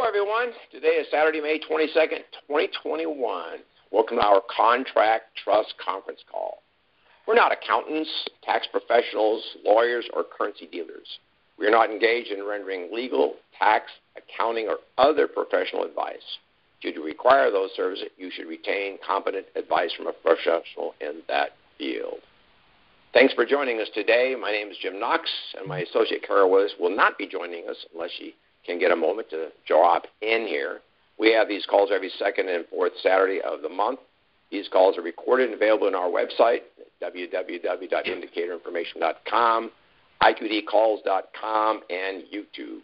everyone. Today is Saturday, May 22nd, 2021. Welcome to our Contract Trust Conference Call. We're not accountants, tax professionals, lawyers, or currency dealers. We are not engaged in rendering legal, tax, accounting, or other professional advice. Should you require those services, you should retain competent advice from a professional in that field. Thanks for joining us today. My name is Jim Knox, and my associate Carol Werelius will not be joining us unless she can get a moment to drop in here. We have these calls every second and fourth Saturday of the month. These calls are recorded and available on our website, www.indicatorinformation.com, iqdcalls.com, and YouTube.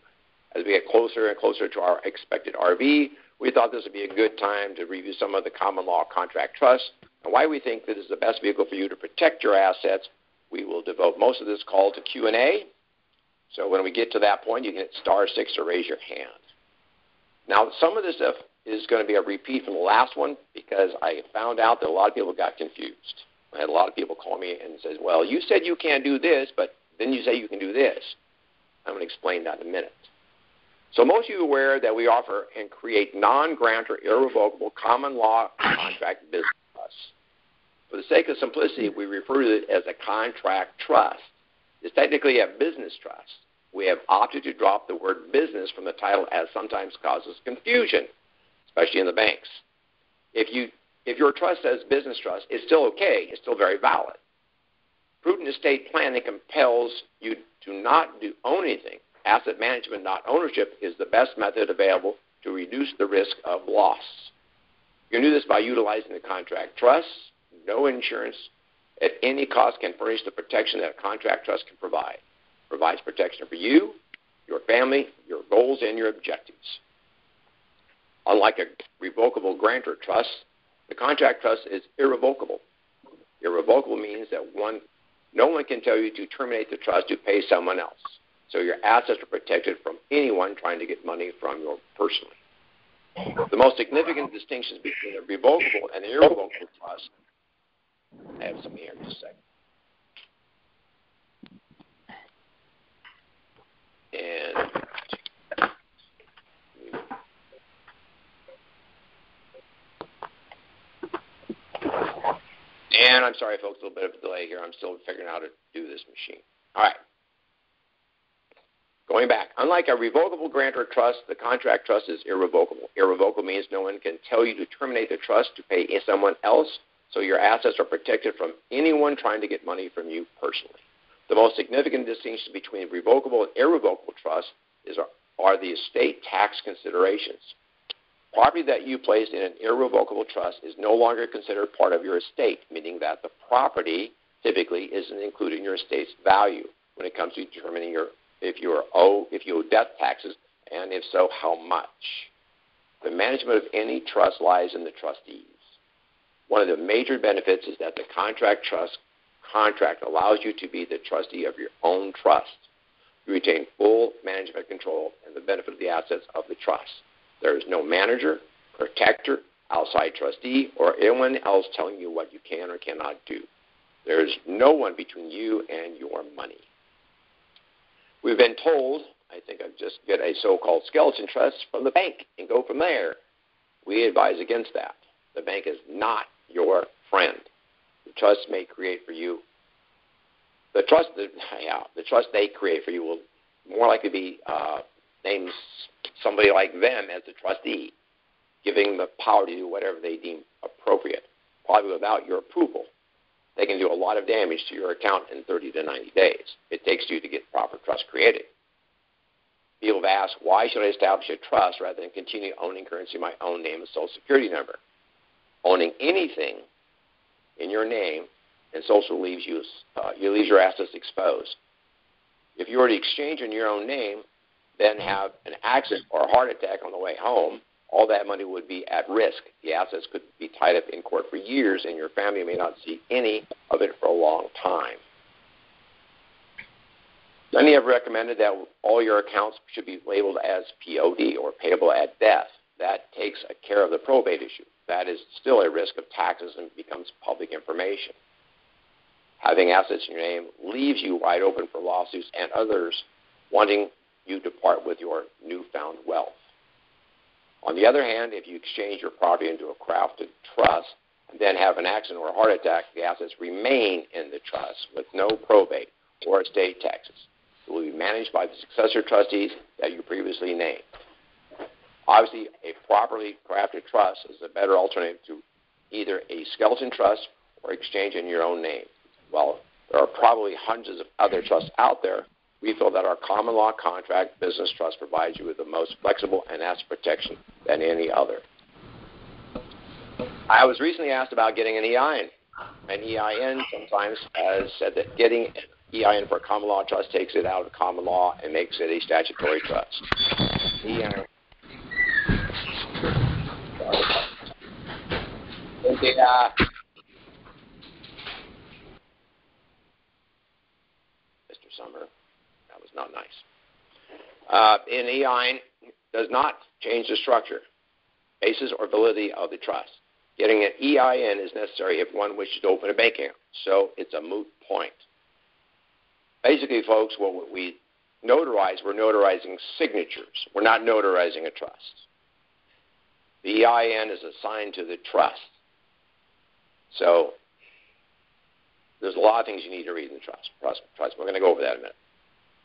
As we get closer and closer to our expected RV, we thought this would be a good time to review some of the common law contract trusts and why we think this is the best vehicle for you to protect your assets. We will devote most of this call to Q&A. So when we get to that point, you can hit *6 to raise your hand. Now, some of this stuff is going to be a repeat from the last one because I found out that a lot of people got confused. I had a lot of people call me and say, well, you said you can't do this, but then you say you can do this. I'm going to explain that in a minute. So most of you are aware that we offer and create non-grantor irrevocable common law contract business trusts. For the sake of simplicity, we refer to it as a contract trust. It's technically a business trust. We have opted to drop the word business from the title as sometimes causes confusion, especially in the banks. If your trust says business trust, it's still okay. It's still very valid. Prudent estate planning compels you to not own anything. Asset management, not ownership, is the best method available to reduce the risk of loss. You can do this by utilizing the contract trust. No insurance at any cost can furnish the protection that a contract trust can provide. It provides protection for you, your family, your goals, and your objectives. Unlike a revocable grantor trust, the contract trust is irrevocable. Irrevocable means that no one can tell you to terminate the trust to pay someone else. So your assets are protected from anyone trying to get money from you personally. The most significant distinctions between a revocable and an irrevocable trust, I have some here in just a second. And I'm sorry, folks, a little bit of a delay here. I'm still figuring out how to do this machine. All right. Going back, unlike a revocable grantor trust, the contract trust is irrevocable. Irrevocable means no one can tell you to terminate the trust to pay someone else, so your assets are protected from anyone trying to get money from you personally. The most significant distinction between revocable and irrevocable trusts are the estate tax considerations. Property that you place in an irrevocable trust is no longer considered part of your estate, meaning that the property typically isn't included in your estate's value when it comes to determining if you owe death taxes, and if so, how much. The management of any trust lies in the trustees. One of the major benefits is that the contract trust contract allows you to be the trustee of your own trust. You retain full management control and the benefit of the assets of the trust. There is no manager, protector, outside trustee, or anyone else telling you what you can or cannot do. There is no one between you and your money. We've been told, I think I'll just get a so-called skeleton trust from the bank and go from there. We advise against that. The bank is not your friend. The trust may create for you. The trust they create for you will more likely be named somebody like them as the trustee, giving the power to do whatever they deem appropriate, probably without your approval. They can do a lot of damage to your account in 30 to 90 days. It takes you to get proper trust created. People have asked, why should I establish a trust rather than continue owning currency in my own name and social security number? Owning anything in your name and social leaves your assets exposed. If you were to exchange in your own name, then have an accident or a heart attack on the way home, all that money would be at risk. The assets could be tied up in court for years, and your family may not see any of it for a long time. Many have recommended that all your accounts should be labeled as POD, or payable at death. That takes care of the probate issue. That is still a risk of taxes and becomes public information. Having assets in your name leaves you wide open for lawsuits and others wanting you to part with your newfound wealth. On the other hand, if you exchange your property into a crafted trust and then have an accident or a heart attack, the assets remain in the trust with no probate or estate taxes. It will be managed by the successor trustees that you previously named. Obviously, a properly crafted trust is a better alternative to either a skeleton trust or exchange in your own name. While there are probably hundreds of other trusts out there, we feel that our common law contract business trust provides you with the most flexible and asset protection than any other. I was recently asked about getting an EIN. An EIN sometimes has said that getting an EIN for a common law trust takes it out of common law and makes it a statutory trust. EIN. Mr. Summer, that was not nice. An EIN does not change the structure, basis, or validity of the trust. Getting an EIN is necessary if one wishes to open a bank account, so it's a moot point. Basically, folks, what we notarize, we're notarizing signatures. We're not notarizing a trust. The EIN is assigned to the trust. So there's a lot of things you need to read in the trust. We're going to go over that in a minute.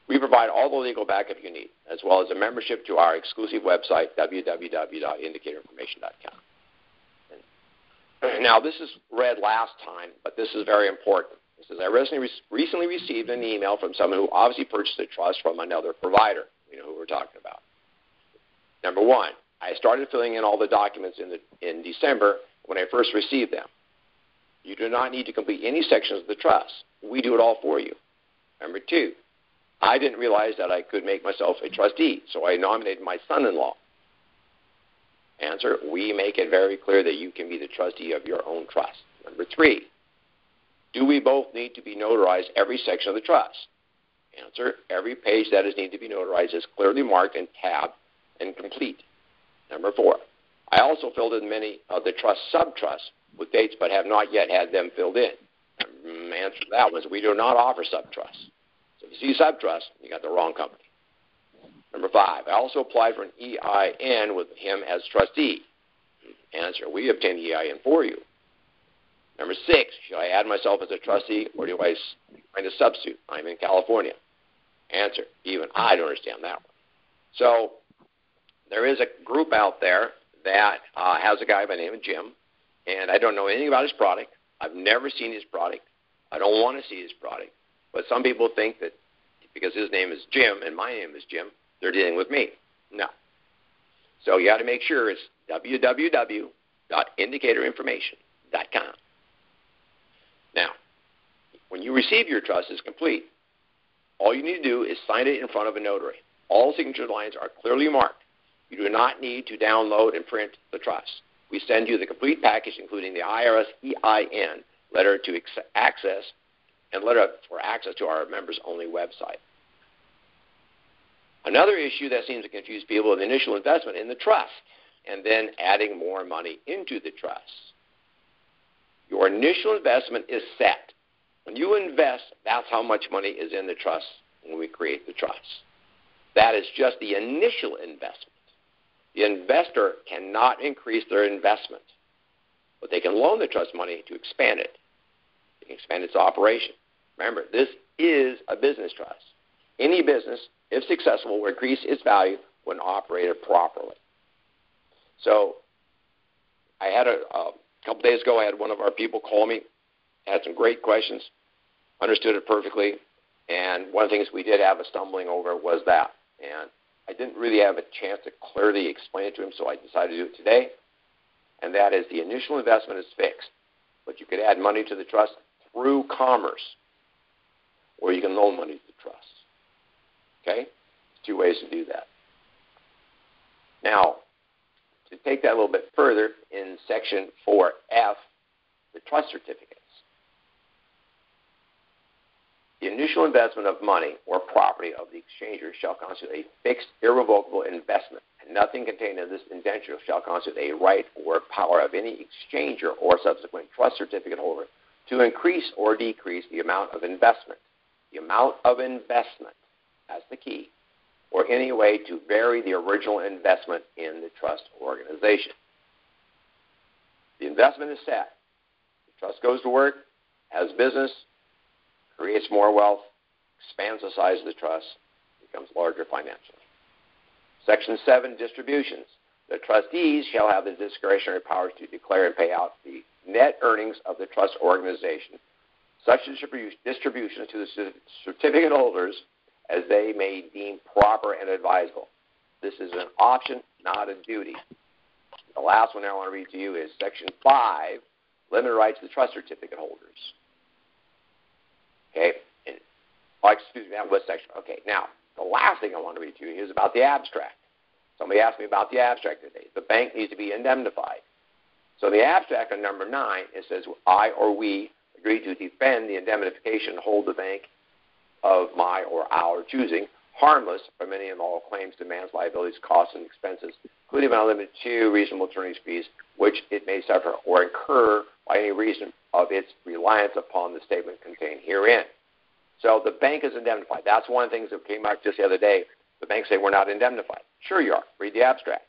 We provide all the legal backup you need, as well as a membership to our exclusive website, www.indicatorinformation.com. Now, this is read last time, but this is very important. It says, I recently received an email from someone who obviously purchased a trust from another provider. You know who we're talking about. Number one, I started filling in all the documents in December when I first received them. You do not need to complete any sections of the trust. We do it all for you. Number two, I didn't realize that I could make myself a trustee, so I nominated my son-in-law. Answer, we make it very clear that you can be the trustee of your own trust. Number three, do we both need to be notarized every section of the trust? Answer, every page that is needed to be notarized is clearly marked and tabbed and complete. Number four, I also filled in many of the trust sub-trusts with dates but have not yet had them filled in. Answer to that was we do not offer sub-trusts. So if you see sub-trust, you got the wrong company. Number five, I also applied for an EIN with him as trustee. Answer, we obtained the EIN for you. Number six, should I add myself as a trustee or do I find a substitute? I'm in California. Answer, even I don't understand that one. So there is a group out there that has a guy by the name of Jim, and I don't know anything about his product. I've never seen his product. I don't want to see his product. But some people think that because his name is Jim and my name is Jim, they're dealing with me. No. So you got to make sure it's www.indicatorinformation.com. Now, when you receive your trust is complete, all you need to do is sign it in front of a notary. All signature lines are clearly marked. You do not need to download and print the trust. We send you the complete package, including the IRS EIN, letter to access, and letter for access to our members-only website. Another issue that seems to confuse people is the initial investment in the trust and then adding more money into the trust. Your initial investment is set. When you invest, that's how much money is in the trust when we create the trust. That is just the initial investment. The investor cannot increase their investment, but they can loan the trust money to expand it. They can expand its operation. Remember, this is a business trust. Any business, if successful, will increase its value when operated properly. So I had a couple days ago, I had one of our people call me, had some great questions, understood it perfectly, and one of the things we did have a stumbling over was that. And I didn't really have a chance to clearly explain it to him, so I decided to do it today, and that is the initial investment is fixed, but you could add money to the trust through commerce, or you can loan money to the trust. Okay? There's two ways to do that. Now, to take that a little bit further, in Section 4F, the trust certificates, the initial investment of money or property of the exchanger shall constitute a fixed, irrevocable investment, and nothing contained in this indenture shall constitute a right or power of any exchanger or subsequent trust certificate holder to increase or decrease the amount of investment. The amount of investment, that's the key, or any way to vary the original investment in the trust organization. The investment is set. The trust goes to work, has business, creates more wealth, expands the size of the trust, becomes larger financially. Section 7, distributions. The trustees shall have the discretionary powers to declare and pay out the net earnings of the trust organization, such distributions to the certificate holders as they may deem proper and advisable. This is an option, not a duty. The last one I want to read to you is Section 5, limited rights of the trust certificate holders. Okay? Excuse me, that was section. Okay, now, the last thing I want to read to you is about the abstract. Somebody asked me about the abstract today. The bank needs to be indemnified. So the abstract on number 9, it says, I or we agree to defend the indemnification and hold the bank of my or our choosing harmless from any and all claims, demands, liabilities, costs, and expenses, including but not limited to reasonable attorney's fees, which it may suffer or incur by any reason of its reliance upon the statement contained herein. So the bank is indemnified. That's one of the things that came out just the other day. The banks say we're not indemnified. Sure you are. Read the abstract.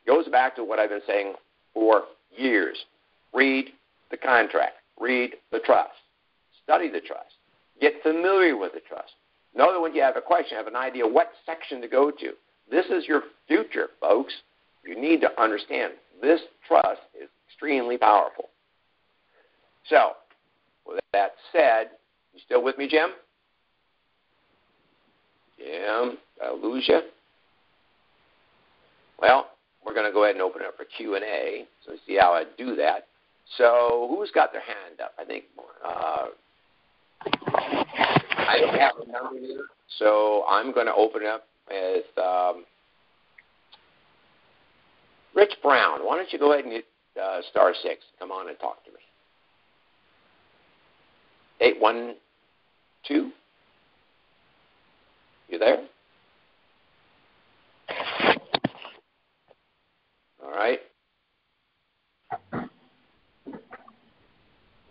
It goes back to what I've been saying for years. Read the contract. Read the trust. Study the trust. Get familiar with the trust. Know that when you have a question, have an idea what section to go to. This is your future, folks. You need to understand this trust is extremely powerful. So, with that said, you still with me, Jim? Jim, did I lose you? Well, we're going to go ahead and open it up for Q&A, so see how I do that. So who's got their hand up? I think I don't have a number here, so I'm going to open it up with Rich Brown. Why don't you go ahead and hit star 6. Come on and talk to me. 812. You there? All right.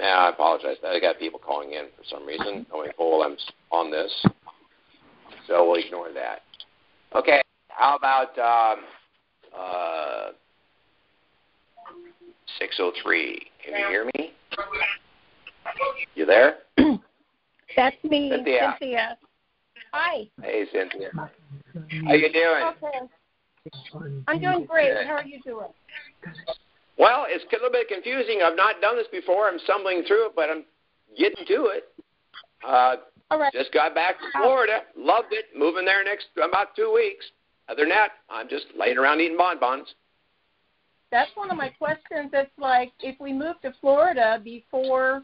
Yeah, I apologize. I got people calling in for some reason. Knowing full I'm on this, so we'll ignore that. Okay. How about 603? Can you hear me? You there? That's me, Cynthia. Hi. Hey, Cynthia. How you doing? Okay. I'm doing great. How are you doing? Well, it's a little bit confusing. I've not done this before. I'm stumbling through it, but I'm getting to it. All right. Just got back to Florida. Loved it. Moving there next about 2 weeks. Other than that, I'm just laying around eating bonbons. That's one of my questions. It's like, if we move to Florida before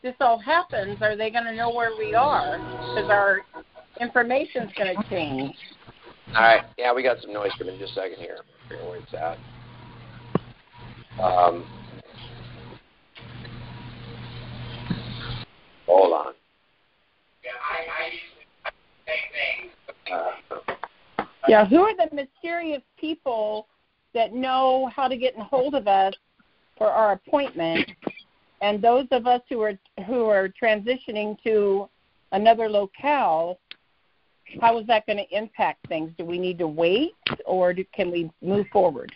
this all happens, are they going to know where we are? Because our information's going to change. All right. Yeah, we got some noise coming in just a second here. I don't know where it's at. Hold on. Yeah, I use the same thing. Yeah, who are the mysterious people that know how to get in hold of us for our appointment? And those of us who are transitioning to another locale, how is that going to impact things? Do we need to wait, or can we move forward?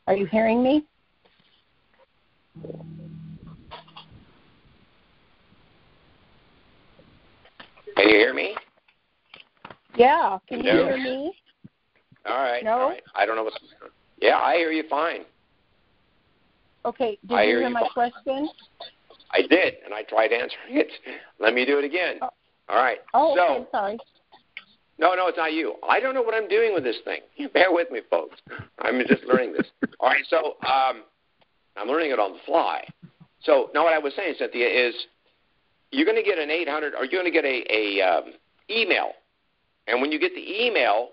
Are you hearing me? Can you hear me? Yeah. Can you hear me? All right. No? All right. I don't know what's going on. Yeah, I hear you fine. Okay. Did you hear my question? I did, and I tried answering it. Let me do it again. Oh. All right. Oh, so, okay, sorry. No, it's not you. I don't know what I'm doing with this thing. Bear with me, folks. I'm just learning this. All right, so I'm learning it on the fly. So now what I was saying, Cynthia, is you're going to get an 800, or you're going to get a email. And when you get the email,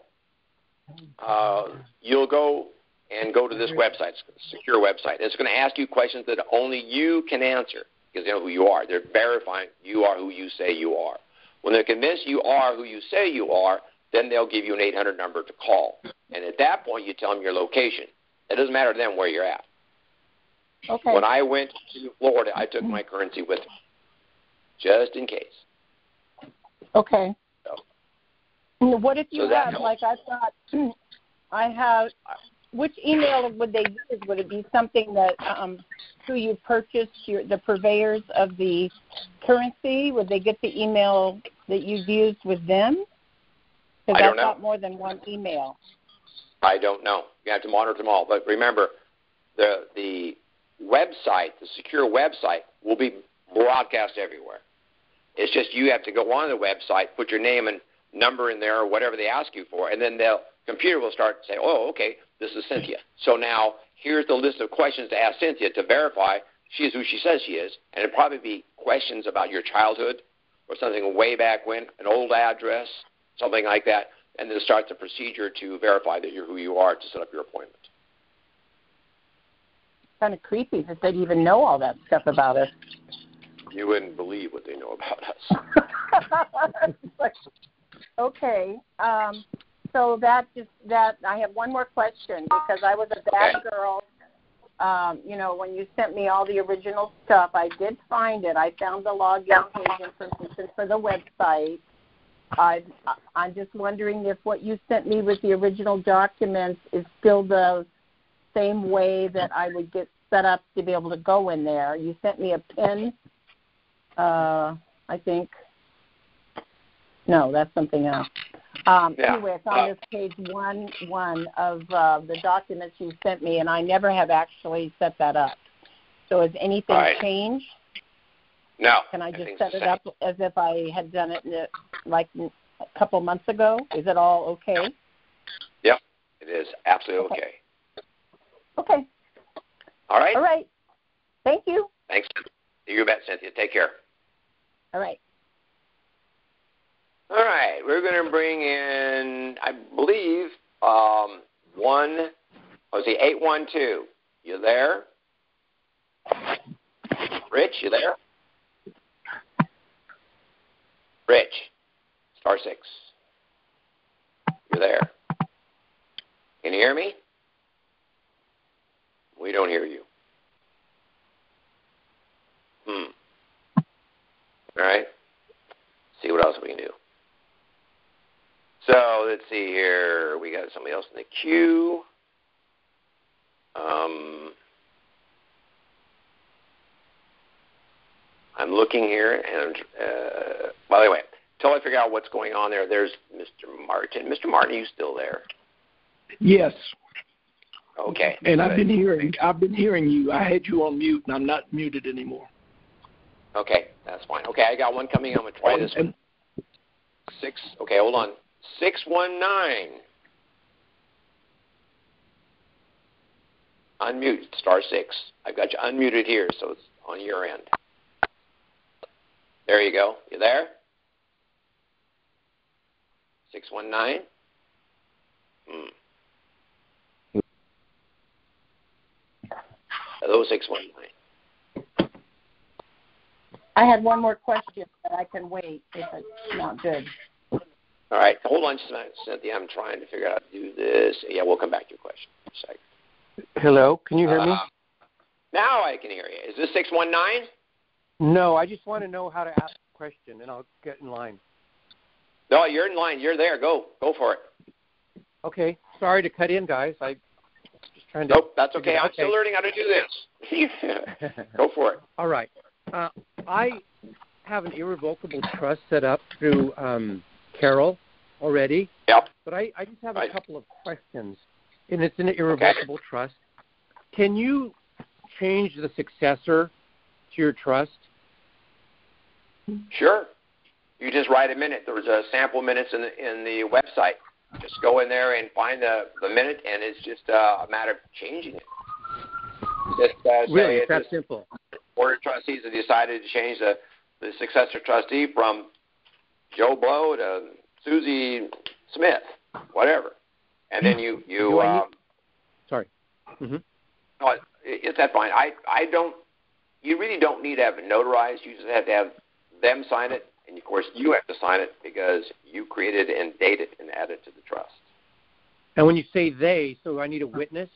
you'll go to this website, it's a secure website. It's going to ask you questions that only you can answer because they know who you are. They're verifying you are who you say you are. When they're convinced you are who you say you are, then they'll give you an 800 number to call. And at that point, you tell them your location. It doesn't matter to them where you're at. Okay. When I went to Florida, I took my currency with me, just in case. Okay. So, what if you have, like I thought, I have, which email would they use? Would it be something that, who you purchased, the purveyors of the currency? Would they get the email that you've used with them? Because I've got more than one email. I don't know. You have to monitor them all. But remember, the website, the secure website, will be broadcast everywhere. It's just you have to go on the website, put your name and number in there or whatever they ask you for, and then the computer will start to say, oh, okay, this is Cynthia. So now here's the list of questions to ask Cynthia to verify she is who she says she is, and it'll probably be questions about your childhood or something way back when, an old address, something like that, and then start the procedure to verify that you're who you are to set up your appointment. Kind of creepy that they'd even know all that stuff about us. You wouldn't believe what they know about us. Okay. So that I have one more question because I was a bad girl. When you sent me all the original stuff, I did find it. I found the login page information for the website. I'm just wondering if what you sent me with the original documents is still the same way that I would get set up to be able to go in there. You sent me a PIN, I think. No, that's something else. Anyway, it's on this page 1 of the documents you sent me, and I never have actually set that up. So has anything changed? No. Can I just set it up as if I had done it like a couple months ago? Is it all okay? Yep, it is absolutely okay. Okay. All right. All right. Thank you. Thanks. You bet, Cynthia. Take care. All right. All right. We're going to bring in, I believe, 812. You there? Rich, you there? Rich, *6. You're there. Can you hear me? We don't hear you. All right. See what else we can do. So let's see here. We got somebody else in the queue. I'm looking here, and by the way, until I figure out what's going on there, there's Mr. Martin. Mr. Martin, are you still there? Yes. Okay. And good. I've been hearing you. I had you on mute, and I'm not muted anymore. Okay, that's fine. Okay, I got one coming. I'm going to try this one. Okay, hold on. 619. Unmute, *6. I've got you unmuted here, so it's on your end. There you go. You there? 619? Hello, 619. I had one more question, but I can wait if it's not good. All right. Hold on just a minute, Cynthia. I'm trying to figure out how to do this. Yeah, we'll come back to your question in a second. Hello. Can you hear me? Now I can hear you. Is this 619? No, I just want to know how to ask a question, and I'll get in line. No, you're in line. You're there. Go for it. Okay. Sorry to cut in, guys. I just trying to. Nope, that's okay. I'm still learning how to do this. Go for it. All right. I have an irrevocable trust set up through Carol already. Yep. But I just have a couple of questions, and it's an irrevocable trust. Can you change the successor to your trust? Sure. You just write a minute. There's a sample minutes in the website. Just go in there and find the minute, and it's just a matter of changing it. Just really, it's that simple. Board of trustees have decided to change the successor trustee from Joe Blow to Susie Smith, whatever, and then you. Sorry. Mm-hmm. No, it's that fine. I don't. You really don't need to have it notarized. You just have to have them sign it. And, of course, you have to sign it because you created and dated and added to the trust. And when you say they, so I need a witness?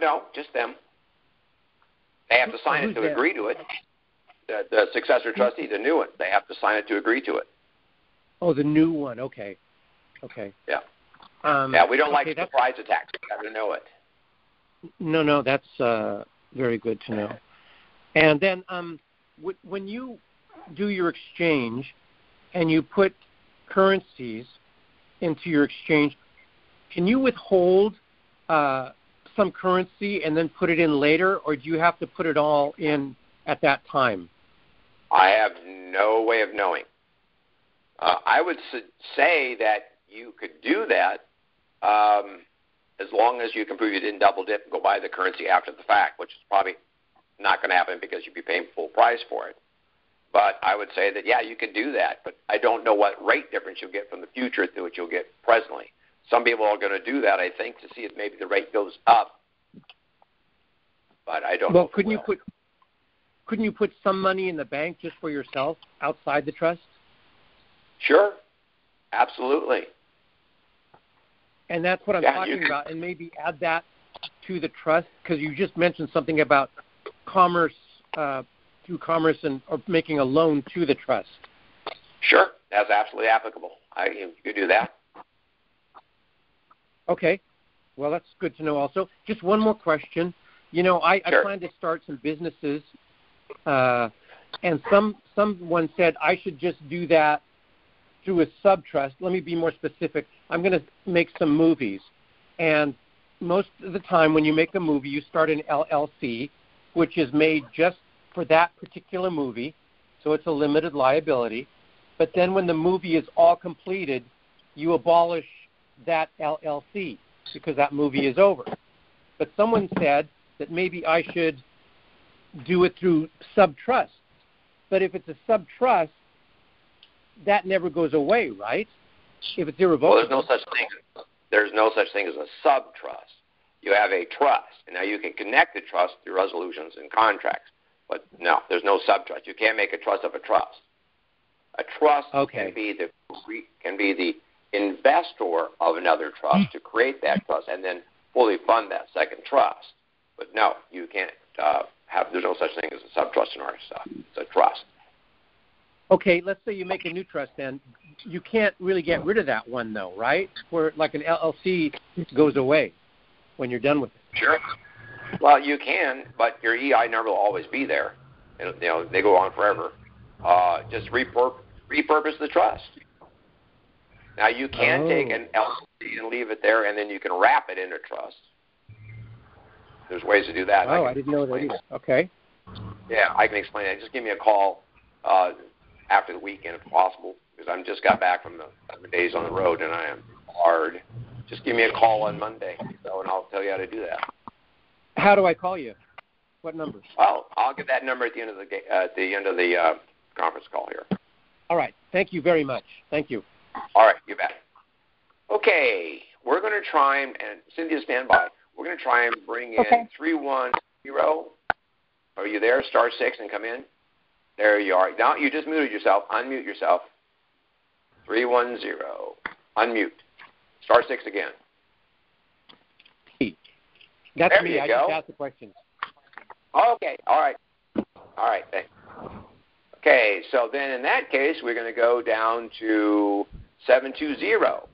No, just them. They have to sign it to agree to it. The successor trustee, the new one, they have to sign it to agree to it. Oh, the new one. Okay. Yeah. We don't like surprise attacks. You got to know it. No, that's very good to know. And then when you do your exchange and you put currencies into your exchange, can you withhold some currency and then put it in later, or do you have to put it all in at that time? I have no way of knowing. I would say that you could do that as long as you can prove you didn't double dip and go buy the currency after the fact, which is probably not going to happen because you'd be paying full price for it. But I would say that, yeah, you could do that, but I don't know what rate difference you'll get from the future to what you'll get presently. Some people are going to do that, I think, to see if maybe the rate goes up. But I don't know. Well, couldn't you put some money in the bank just for yourself outside the trust? Sure. Absolutely. And that's what I'm talking about, and maybe add that to the trust, because you just mentioned something about commerce, through commerce or making a loan to the trust. Sure. That's absolutely applicable. You could do that. Okay. Well, that's good to know also. Just one more question. I plan to start some businesses, and someone said I should just do that through a sub-trust. Let me be more specific. I'm going to make some movies, and most of the time when you make a movie, you start an LLC, which is made just for that particular movie, so it's a limited liability. But then when the movie is all completed, you abolish that LLC because that movie is over. But someone said that maybe I should do it through sub-trust. But if it's a sub-trust, that never goes away, right? If it's irrevocable. Well, there's no such thing as a sub-trust. You have a trust, and now you can connect the trust through resolutions and contracts. But no, there's no sub-trust. You can't make a trust of a trust. A trust can be the investor of another trust to create that trust and then fully fund that second trust. But no, you can't there's no such thing as a sub-trust in our stuff. It's a trust. Okay, let's say you make a new trust then. You can't really get rid of that one, though, right? Where like an LLC goes away when you're done with it. Sure. Well, you can, but your EI number will always be there. And, they go on forever. Just repurpose the trust. Now, you can take an LLC and leave it there, and then you can wrap it in a trust. There's ways to do that. Oh, I didn't know that either. Okay. Yeah, I can explain that. Just give me a call after the weekend, if possible, because I just got back from the 7 days on the road, and I am hard. Just give me a call on Monday, and I'll tell you how to do that. How do I call you? What number? Oh, I'll get that number at the end of the conference call here. All right. Thank you very much. Thank you. All right, you bet. Okay, we're going to try and Cynthia, stand by. We're going to try and bring in 310. Are you there? *6 and come in. There you are. Now you just muted yourself. Unmute yourself. 310. Unmute. *6 again. That's there me. You I go. just asked the questions. Okay. All right. Thanks. Okay. So then in that case, we're going to go down to 720.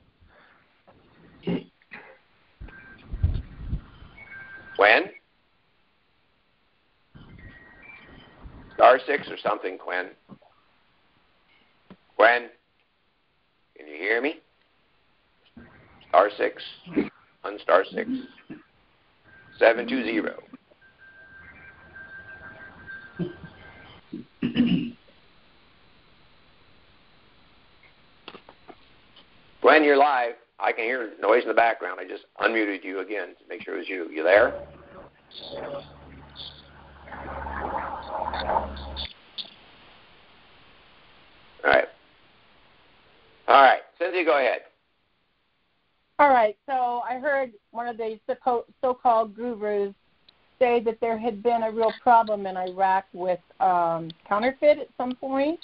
When? *6 or something, Quinn. Quinn, can you hear me? *6 on *6. 720. Glenn, you're live. I can hear noise in the background. I just unmuted you again to make sure it was you. You there? All right. Cynthia, go ahead. All right. So I heard one of the so-called gurus say that there had been a real problem in Iraq with counterfeit at some point.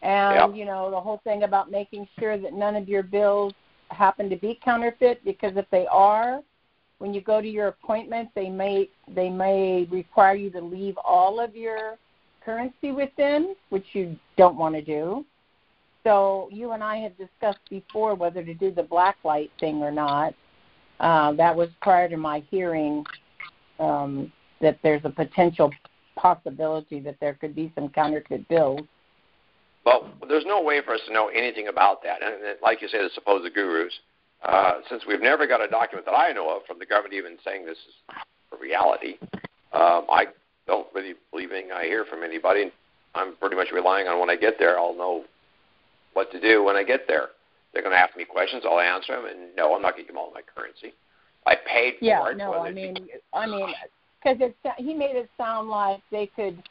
And, you know, the whole thing about making sure that none of your bills happen to be counterfeit, because if they are, when you go to your appointment, they may require you to leave all of your currency with them, which you don't want to do. So you and I had discussed before whether to do the blacklight thing or not. That was prior to my hearing that there's a potential possibility that there could be some counterfeit bills. Well, there's no way for us to know anything about that. And like you say, the supposed gurus, since we've never got a document that I know of from the government even saying this is a reality, I don't really believe anything I hear from anybody. I'm pretty much relying on when I get there, I'll know what to do when I get there. They're going to ask me questions, I'll answer them, and no, I'm not going to give them all my currency. I paid for it. Yeah, no, I mean, because he made it sound like they could.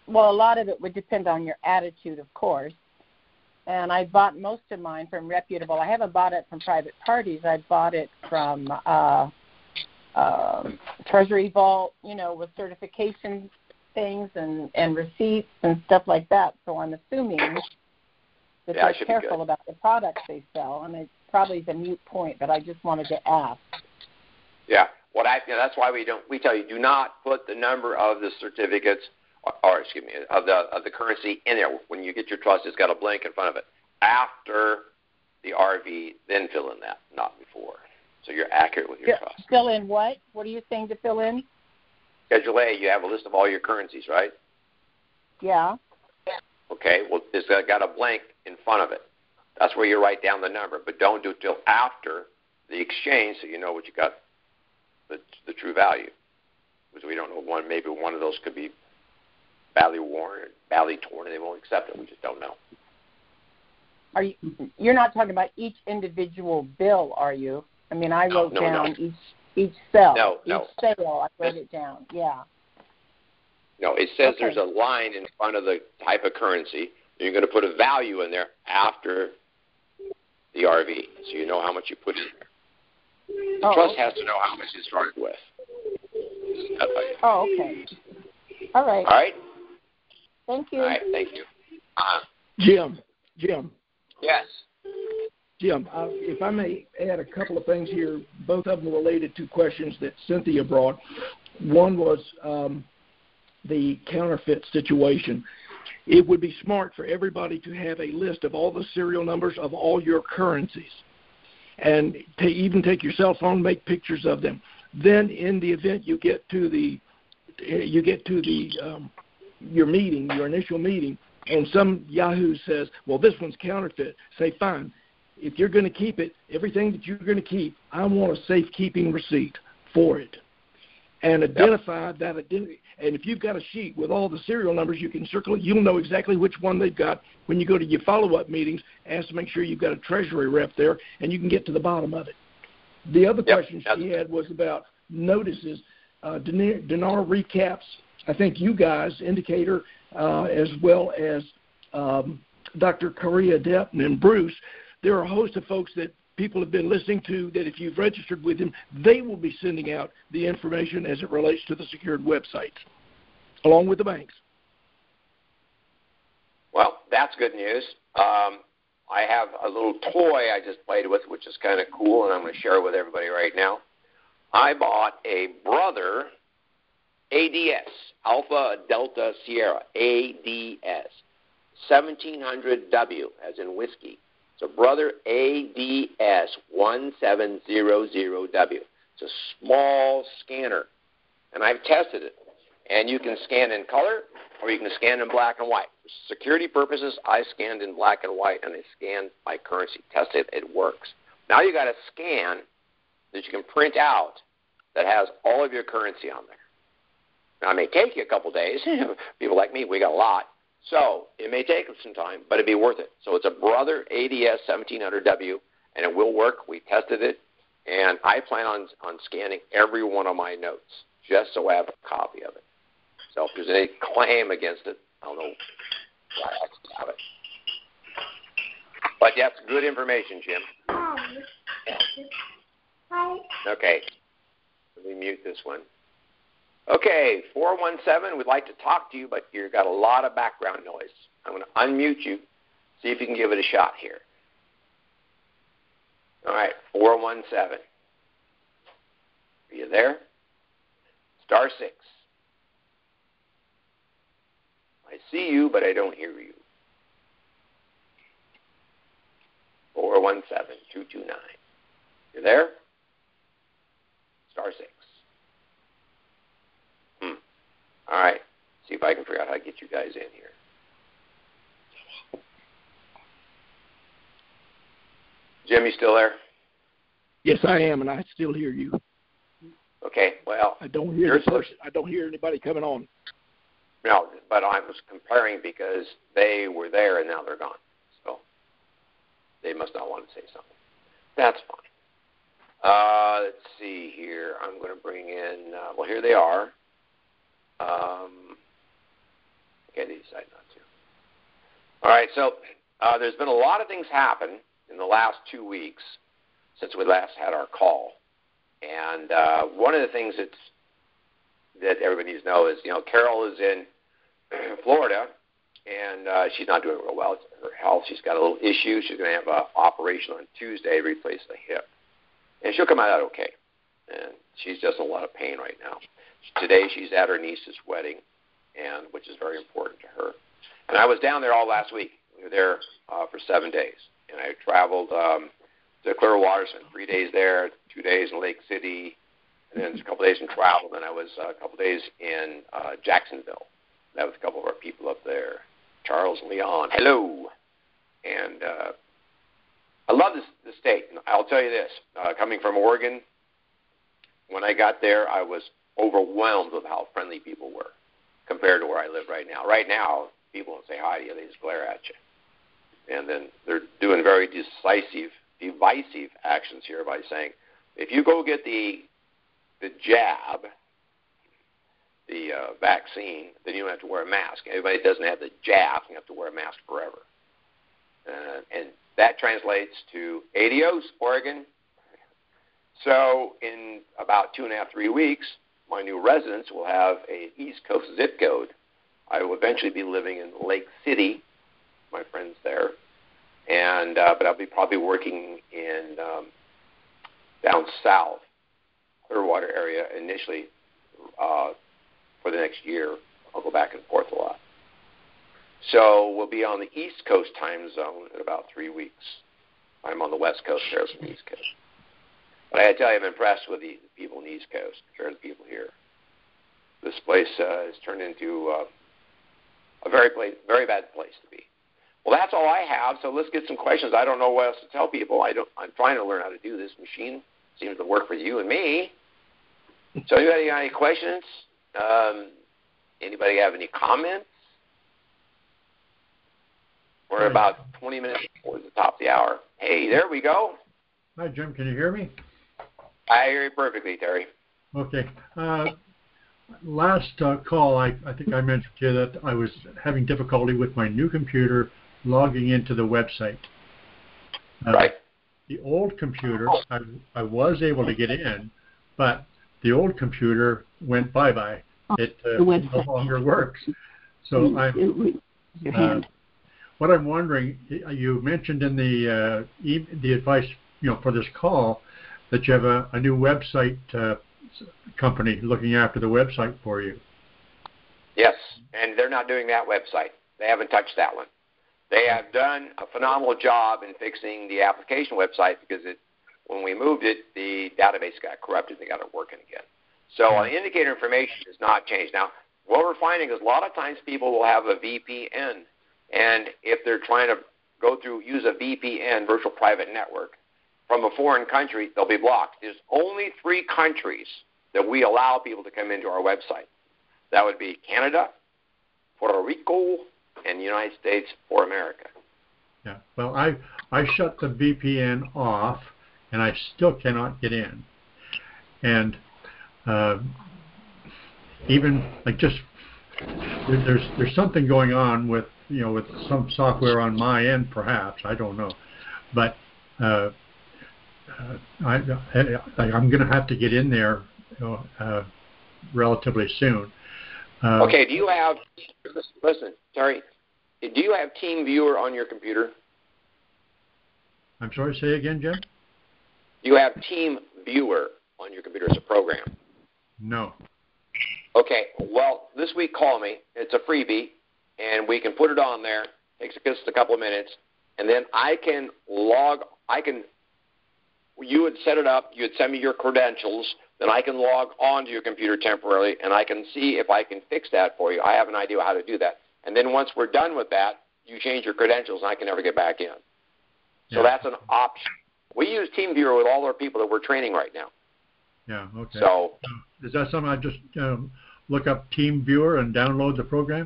Well, a lot of it would depend on your attitude, of course. And I bought most of mine from reputable. I haven't bought it from private parties. I bought it from Treasury Vault, you know, with certification things and receipts and stuff like that. So I'm assuming that they're careful about the products they sell. I mean, it's probably the moot point, but I just wanted to ask. Yeah, that's why we tell you, do not put the number of the certificates or excuse me, of the currency in there. When you get your trust, it's got a blank in front of it. After the RV, then fill in that, not before. So you're accurate with your trust. Fill in what? What are you saying to fill in? Schedule A, you have a list of all your currencies, right? Yeah. Okay, well, it's got a blank in front of it. That's where you write down the number, but don't do it till after the exchange so you know what you got, the true value. Because we don't know, maybe one of those could be badly worn, badly torn, and they won't accept it. We just don't know. You're not talking about each individual bill, are you? I mean, I wrote down each cell. Each sale, I wrote it down. Yeah. No, it says there's a line in front of the type of currency. You're going to put a value in there after the RV, so you know how much you put in there. The trust has to know how much it started with. Oh, okay. All right. All right. Thank you. All right, thank you. Jim. Yes. Jim, if I may add a couple of things here, both of them related to questions that Cynthia brought. One was the counterfeit situation. It would be smart for everybody to have a list of all the serial numbers of all your currencies, and to even take your cell phone, make pictures of them. Then, in the event you get to your meeting, your initial meeting, and some Yahoo says, well, this one's counterfeit, say, fine. If you're going to keep it, everything that you're going to keep, I want a safekeeping receipt for it. And identify that identity. And if you've got a sheet with all the serial numbers, you can circle it. You'll know exactly which one they've got. When you go to your follow-up meetings, ask to make sure you've got a treasury rep there, and you can get to the bottom of it. The other question she had was about notices. Dinar recaps, I think you guys, Indicator, as well as Dr. Correa Depton and Bruce, there are a host of folks that people have been listening to that if you've registered with them, they will be sending out the information as it relates to the secured websites, along with the banks. Well, that's good news. I have a little toy I just played with, which is kind of cool, and I'm going to share it with everybody right now. I bought a Brother ADS, Alpha Delta Sierra, ADS, 1700W, as in whiskey. So Brother ADS 1700W. It's a small scanner, and I've tested it. And you can scan in color, or you can scan in black and white. For security purposes, I scanned in black and white, and I scanned my currency, tested it, it works. Now you got a scan that you can print out that has all of your currency on there. Now, it may take you a couple days. People like me, we got a lot. So it may take some time, but it'd be worth it. So it's a Brother ADS 1700W, and it will work. We tested it, and I plan on scanning every one of my notes just so I have a copy of it. So if there's any claim against it, I don't know why I have it. But that's good information, Jim. Okay. Let me mute this one. Okay, 417, we'd like to talk to you, but you've got a lot of background noise. I'm going to unmute you, see if you can give it a shot here. All right, 417. Are you there? *6. I see you, but I don't hear you. 417-229. You there? *6. All right. See if I can figure out how to get you guys in here. Jim, you still there? Yes, I am, and I still hear you. Okay. Well, I don't hear the person. I don't hear anybody coming on. No, but I was comparing because they were there and now they're gone. So they must not want to say something. That's fine. Let's see here. I'm going to bring in. Well, here they are. Okay, they decided not to. All right, so there's been a lot of things happen in the last 2 weeks since we last had our call. And one of the things that everybody needs to know is, Carol is in Florida, and she's not doing real well. It's her health. She's got a little issue. She's going to have an operation on Tuesday to replace the hip. And she'll come out okay. And she's just in a lot of pain right now. Today she's at her niece's wedding, and which is very important to her. And I was down there all last week. We were there for 7 days. And I traveled to Clearwater, spent 3 days there, 2 days in Lake City, and then a couple days in travel. Then I was a couple days in Jacksonville. That was a couple of our people up there, Charles and Leon. Hello. And I love this state. And I'll tell you this, coming from Oregon, when I got there, I was overwhelmed with how friendly people were compared to where I live right now. Right now, people don't say hi to you. They just glare at you. And then they're doing very divisive actions here by saying, if you go get the jab, the vaccine, then you don't have to wear a mask. Everybody that doesn't have the jab, you have to wear a mask forever. And that translates to adios, Oregon. So in about 2.5, 3 weeks, my new residents will have an East Coast zip code. I will eventually be living in Lake City, my friends there, and but I'll be probably working in down south, Clearwater area initially for the next year. I'll go back and forth a lot. So we'll be on the East Coast time zone in about 3 weeks. I'm on the West Coast, there's the East Coast. But I got to tell you, I'm impressed with the people on the East Coast compared to the people here. This place has turned into a very bad place to be. Well, that's all I have, so let's get some questions. I don't know what else to tell people. I'm trying to learn how to do this. Machine seems to work for you and me. So anybody got any questions? Anybody have any comments? We're about 20 minutes before the top of the hour. Hey, there we go. Hi, Jim. Can you hear me? I hear you perfectly, Terry. Okay. Last call, I think I mentioned to you that I was having difficulty with my new computer logging into the website. Right. The old computer, I was able to get in, but the old computer went bye-bye. It no longer works. So what I'm wondering, you mentioned in the advice, for this call, that you have a new website company looking after the website for you. Yes, and they're not doing that website. They haven't touched that one. They have done a phenomenal job in fixing the application website because when we moved it, the database got corrupted. They got it working again. So indicator information has not changed. Now, what we're finding is a lot of times people will have a VPN, and if they're trying to use a VPN, virtual private network, from a foreign country, they'll be blocked. There's only 3 countries that we allow people to come into our website. That would be Canada, Puerto Rico, and the United States for America. Yeah. Well, I shut the VPN off, and I still cannot get in. And even there's something going on with with some software on my end, perhaps, I don't know, but I'm going to have to get in there relatively soon. Okay, do you have, listen, Terry, do you have TeamViewer on your computer? I'm sorry, say again, Jim? Do you have TeamViewer on your computer as a program? No. Okay, well, this week call me. It's a freebie, and we can put it on there. Takes just a couple of minutes, and then you would set it up, you would send me your credentials, then I can log on to your computer temporarily, and I can see if I can fix that for you. I have an idea how to do that. And then once we're done with that, you change your credentials, and I can never get back in. So that's an option. We use TeamViewer with all our people that we're training right now. Yeah, okay. So is that something I just look up TeamViewer and download the program?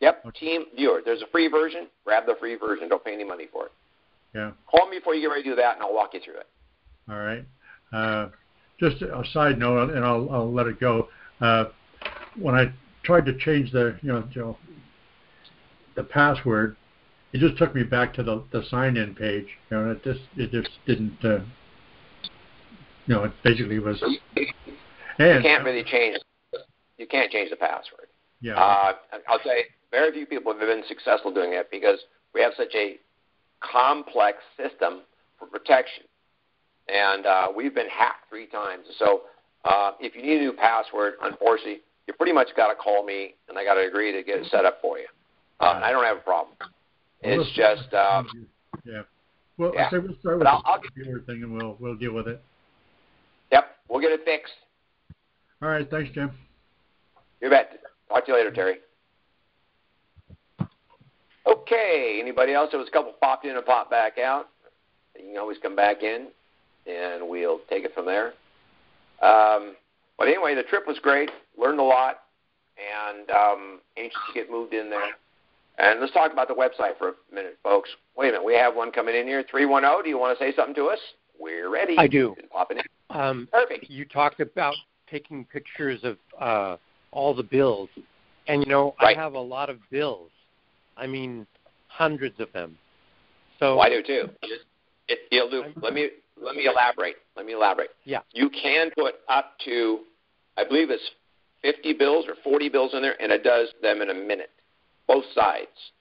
Yep, okay. TeamViewer. There's a free version. Grab the free version. Don't pay any money for it. Yeah. Call me before you get ready to do that, and I'll walk you through it. All right. Just a side note, and I'll let it go. When I tried to change the password, it just took me back to the sign-in page. It just didn't. It basically was. You can't really change. You can't change the password. Yeah. I'll say very few people have been successful doing that because we have such a complex system for protection, and we've been hacked 3 times. So if you need a new password, unfortunately, you pretty much got to call me, and I got to agree to get it set up for you. I don't have a problem. It's just yeah. Well, yeah. I say we'll start with the computer thing, and we'll deal with it. Yep, we'll get it fixed. All right, thanks, Jim. You bet. Talk to you later, Terry. Okay, anybody else? There was a couple popped in and popped back out. You can always come back in, and we'll take it from there. But anyway, the trip was great. Learned a lot, and anxious to get moved in there. And let's talk about the website for a minute, folks. Wait a minute. We have one coming in here. 310, do you want to say something to us? We're ready. I do. Pop it in. Perfect. You talked about taking pictures of all the bills. And, right. I have a lot of bills. I mean, hundreds of them. So I do, too. You'll do. Let me elaborate. Yeah. You can put up to, I believe it's 50 bills or 40 bills in there, and it does them in a minute, both sides.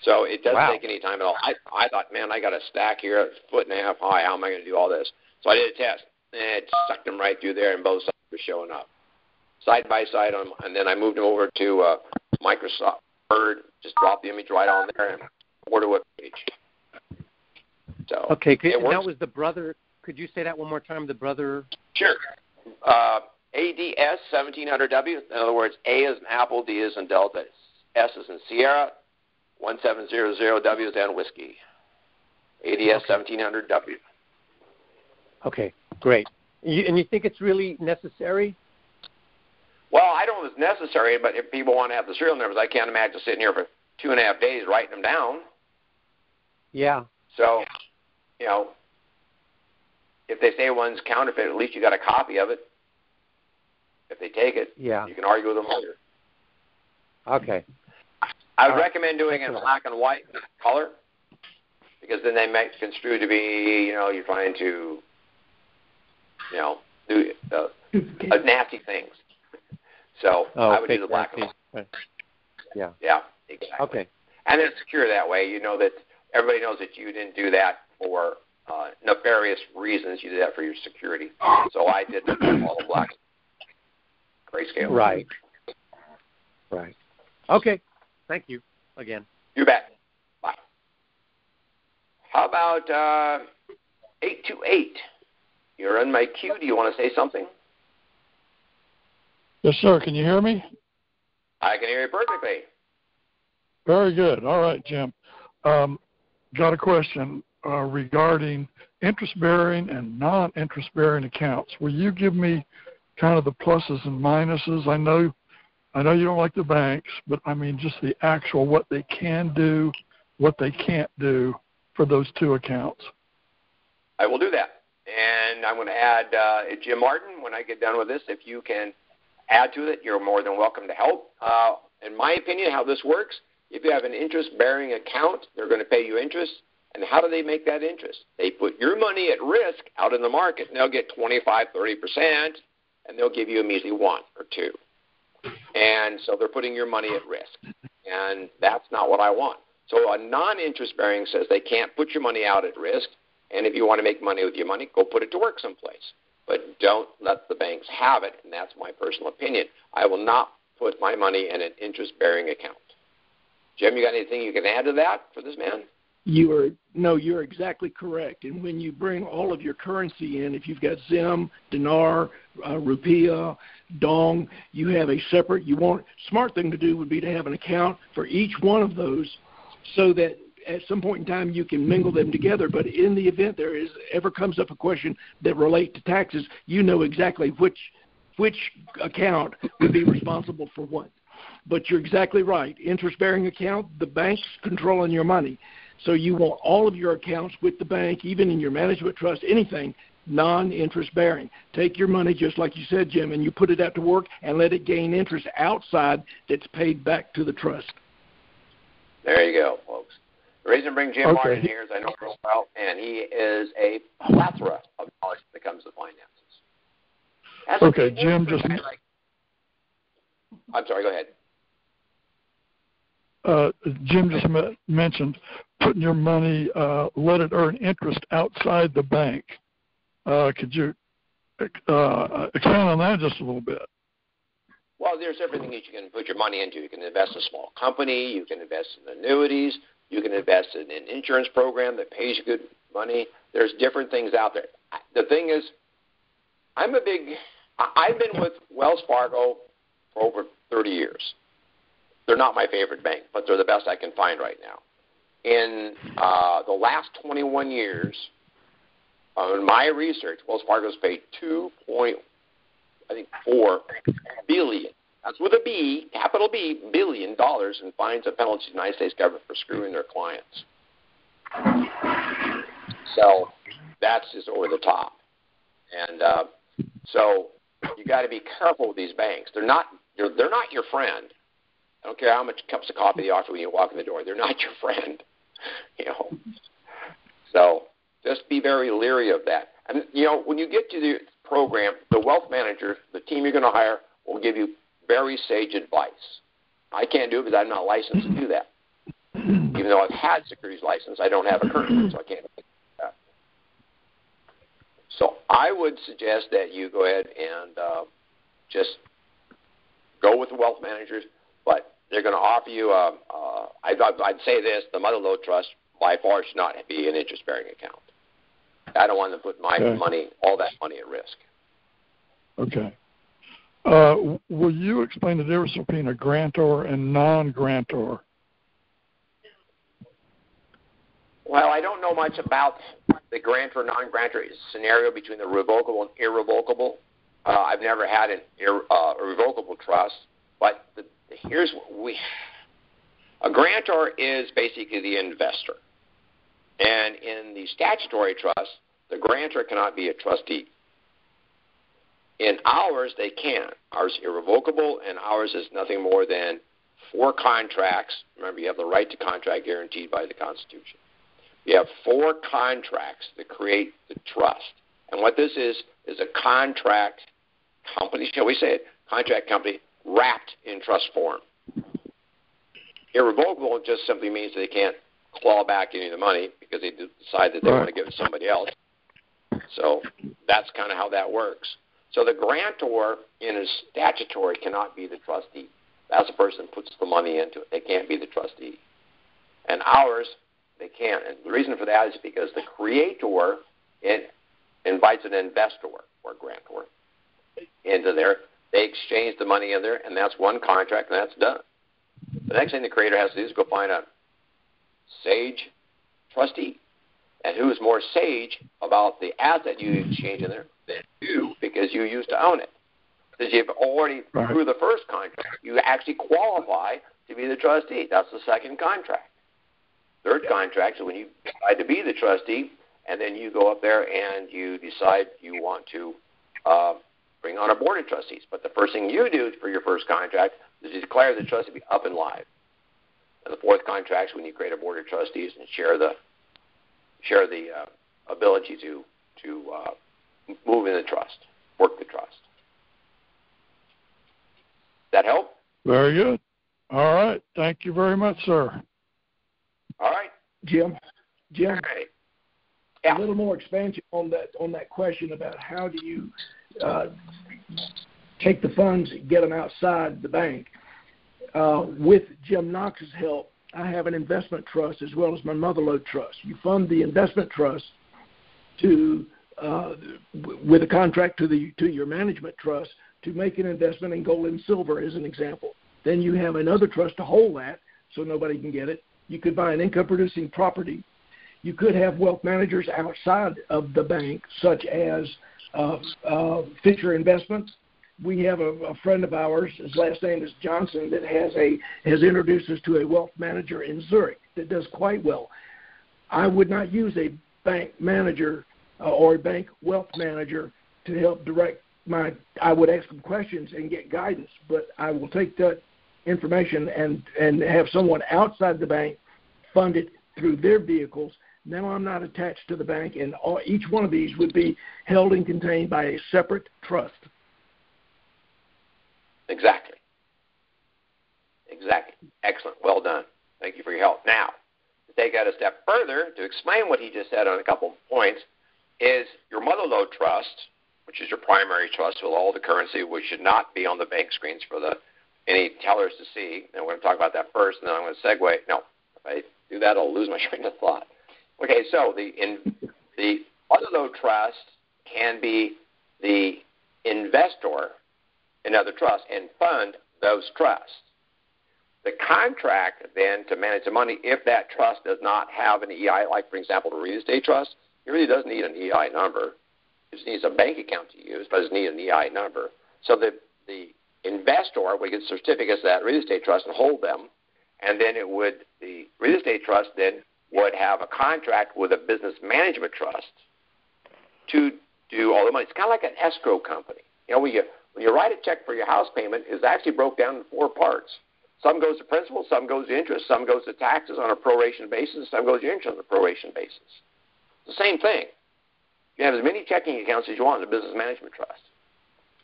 So it doesn't take any time at all. I thought, man, I got a stack here, a 1.5 feet high. How am I going to do all this? So I did a test, and it sucked them right through there, and both sides were showing up. Side by side, and then I moved them over to Microsoft Word, just dropped the image right on there, and order web page. So okay, and that was the brother. Could you say that one more time? The brother. Sure. ADS 1700W. In other words, A is in Apple, D is in Delta, S is in Sierra, 1700W is in Whiskey. ADS 1700W. Okay, great. And you think it's really necessary? Well, I don't know if it's necessary, but if people want to have the serial numbers, I can't imagine sitting here for 2.5 days writing them down. Yeah. So, if they say one's counterfeit, at least you got a copy of it. If they take it, you can argue with them later. Okay. I would recommend doing it in black and white color, because then they might construe to be, you're trying to, do nasty things. So I would do the black and white. Right. Yeah. Yeah, exactly. Okay. And it's secure that way. You know that everybody knows that you didn't do that for nefarious reasons. You did that for your security. So I did all the black grayscale. Right. Okay. Thank you again. You bet. Bye. How about 828? You're on my queue. Do you want to say something? Yes, sir. Can you hear me? I can hear you perfectly. Very good. All right, Jim. Got a question regarding interest-bearing and non-interest-bearing accounts. Will you give me kind of the pluses and minuses? I know you don't like the banks, but I mean just the actual what they can do, what they can't do for those 2 accounts. I will do that. And I'm going to add Jim Martin, when I get done with this, if you can add to it, you're more than welcome to help. In my opinion, how this works, if you have an interest-bearing account, they're going to pay you interest. And how do they make that interest? They put your money at risk out in the market, and they'll get 25, 30%, and they'll give you a measly 1 or 2. And so they're putting your money at risk, and that's not what I want. So a non-interest-bearing says they can't put your money out at risk, and if you want to make money with your money, go put it to work someplace. But don't let the banks have it, and that's my personal opinion. I will not put my money in an interest-bearing account. Jim, you got anything you can add to that for this man? You're exactly correct. And when you bring all of your currency in, if you've got Zim, dinar, rupiah, dong, you have a separate. Smart thing to do would be to have an account for each one of those, so that at some point in time you can mingle them together. But in the event ever comes up a question that relate to taxes, you know exactly which account would be responsible for what. But you're exactly right. Interest-bearing account, the bank's controlling your money. So you want all of your accounts with the bank, even in your management trust, anything, non-interest-bearing. Take your money, just like you said, Jim, and you put it out to work and let it gain interest outside that's paid back to the trust. There you go, folks. The reason I bring Jim Martin here is I know him real well, and he is a plethora of knowledge when it comes to finances. Jim, I'm sorry, go ahead. Jim just mentioned putting your money, let it earn interest outside the bank. Could you expand on that just a little bit? Well, there's everything that you can put your money into. You can invest in a small company. You can invest in annuities. You can invest in an insurance program that pays you good money. There's different things out there. The thing is, I've been with Wells Fargo for over 30 years. They're not my favorite bank, but they're the best I can find right now. In the last 21 years, in my research, Wells Fargo's paid $2.4 billion. That's with a B, capital B, $1 billion in fines and penalties to the United States government for screwing their clients. So that's just over the top. And so you got to be careful with these banks. They're not your friend. I don't care how much cups of coffee they offer when you walk in the door. They're not your friend, So just be very leery of that. And, when you get to the program, the wealth manager, the team you're going to hire, will give you very sage advice. I can't do it because I'm not licensed to do that. Even though I've had securities license, I don't have a current one, so I can't do that. So I would suggest that you go ahead and just go with the wealth managers, but they're going to offer you I'd say this, the mother lode trust by far should not be an interest-bearing account. I don't want to put my money, all that money at risk. Okay. Will you explain the difference between a grantor and non-grantor? Well, I don't know much about the grantor, non-grantor scenario between the revocable and irrevocable. I've never had a revocable trust, but here's what a grantor is basically the investor. And in the statutory trust, the grantor cannot be a trustee. In ours, they can. Ours is irrevocable, and ours is nothing more than 4 contracts. Remember, you have the right to contract guaranteed by the Constitution. You have 4 contracts that create the trust. And what this is a contract company, shall we say it, contract company wrapped in trust form. Irrevocable just simply means they can't claw back any of the money because they decide that they want to give it to somebody else. So that's kind of how that works. So the grantor in a statutory cannot be the trustee. That's the person who puts the money into it. They can't be the trustee. And ours, they can. And the reason for that is because the creator invites an investor or grantor into there. They exchange the money in there, and that's one contract, and that's done. The next thing the creator has to do is go find a sage trustee. And who is more sage about the asset you exchange in there than you, because you used to own it. Because you've already, through the first contract, you actually qualify to be the trustee. That's the second contract. Third contract is when you decide to be the trustee, and then you go up there and you decide you want to bring on a board of trustees. But the first thing you do for your first contract is you declare the trust to be up and live. And the fourth contract is when you create a board of trustees and share the share the ability to move in the trust, work the trust. That help? Very good. All right. Thank you very much, sir. All right. Jim. All right. Yeah. A little more expansion on that question about how do you take the funds and get them outside the bank. With Jim Knox's help, I have an investment trust as well as my Motherlode trust. You fund the investment trust with a contract to your management trust to make an investment in gold and silver, as an example. Then you have another trust to hold that so nobody can get it. You could buy an income-producing property. You could have wealth managers outside of the bank, such as Fisher Investments. We have a friend of ours, his last name is Johnson, that has introduced us to a wealth manager in Zurich that does quite well. I would not use a bank manager or a bank wealth manager to help direct I would ask them questions and get guidance, but I will take that information and have someone outside the bank fund it through their vehicles. Now I'm not attached to the bank, and each one of these would be held and contained by a separate trust. Exactly. Excellent. Well done. Thank you for your help. Now, to take that a step further, to explain what he just said on a couple of points, is your Motherlode trust, which is your primary trust with all the currency, which should not be on the bank screens for any tellers to see. And we're going to talk about that first, and then I'm going to segue. No, if I do that, I'll lose my train of thought. Okay, so the Motherlode trust can be the investor in other trusts and fund those trusts. The contract then to manage the money, if that trust does not have an EI, like for example the real estate trust, it really doesn't need an EI number. It just needs a bank account to use, but it doesn't need an EI number. So the investor would get certificates of that real estate trust and hold them, and then the real estate trust then would have a contract with a business management trust to do all the money. It's kind of like an escrow company. You know, when you write a check for your house payment, it's actually broke down in 4 parts. Some goes to principal, some goes to interest, some goes to taxes on a proration basis, some goes to interest on a proration basis. It's the same thing. You have as many checking accounts as you want in a business management trust.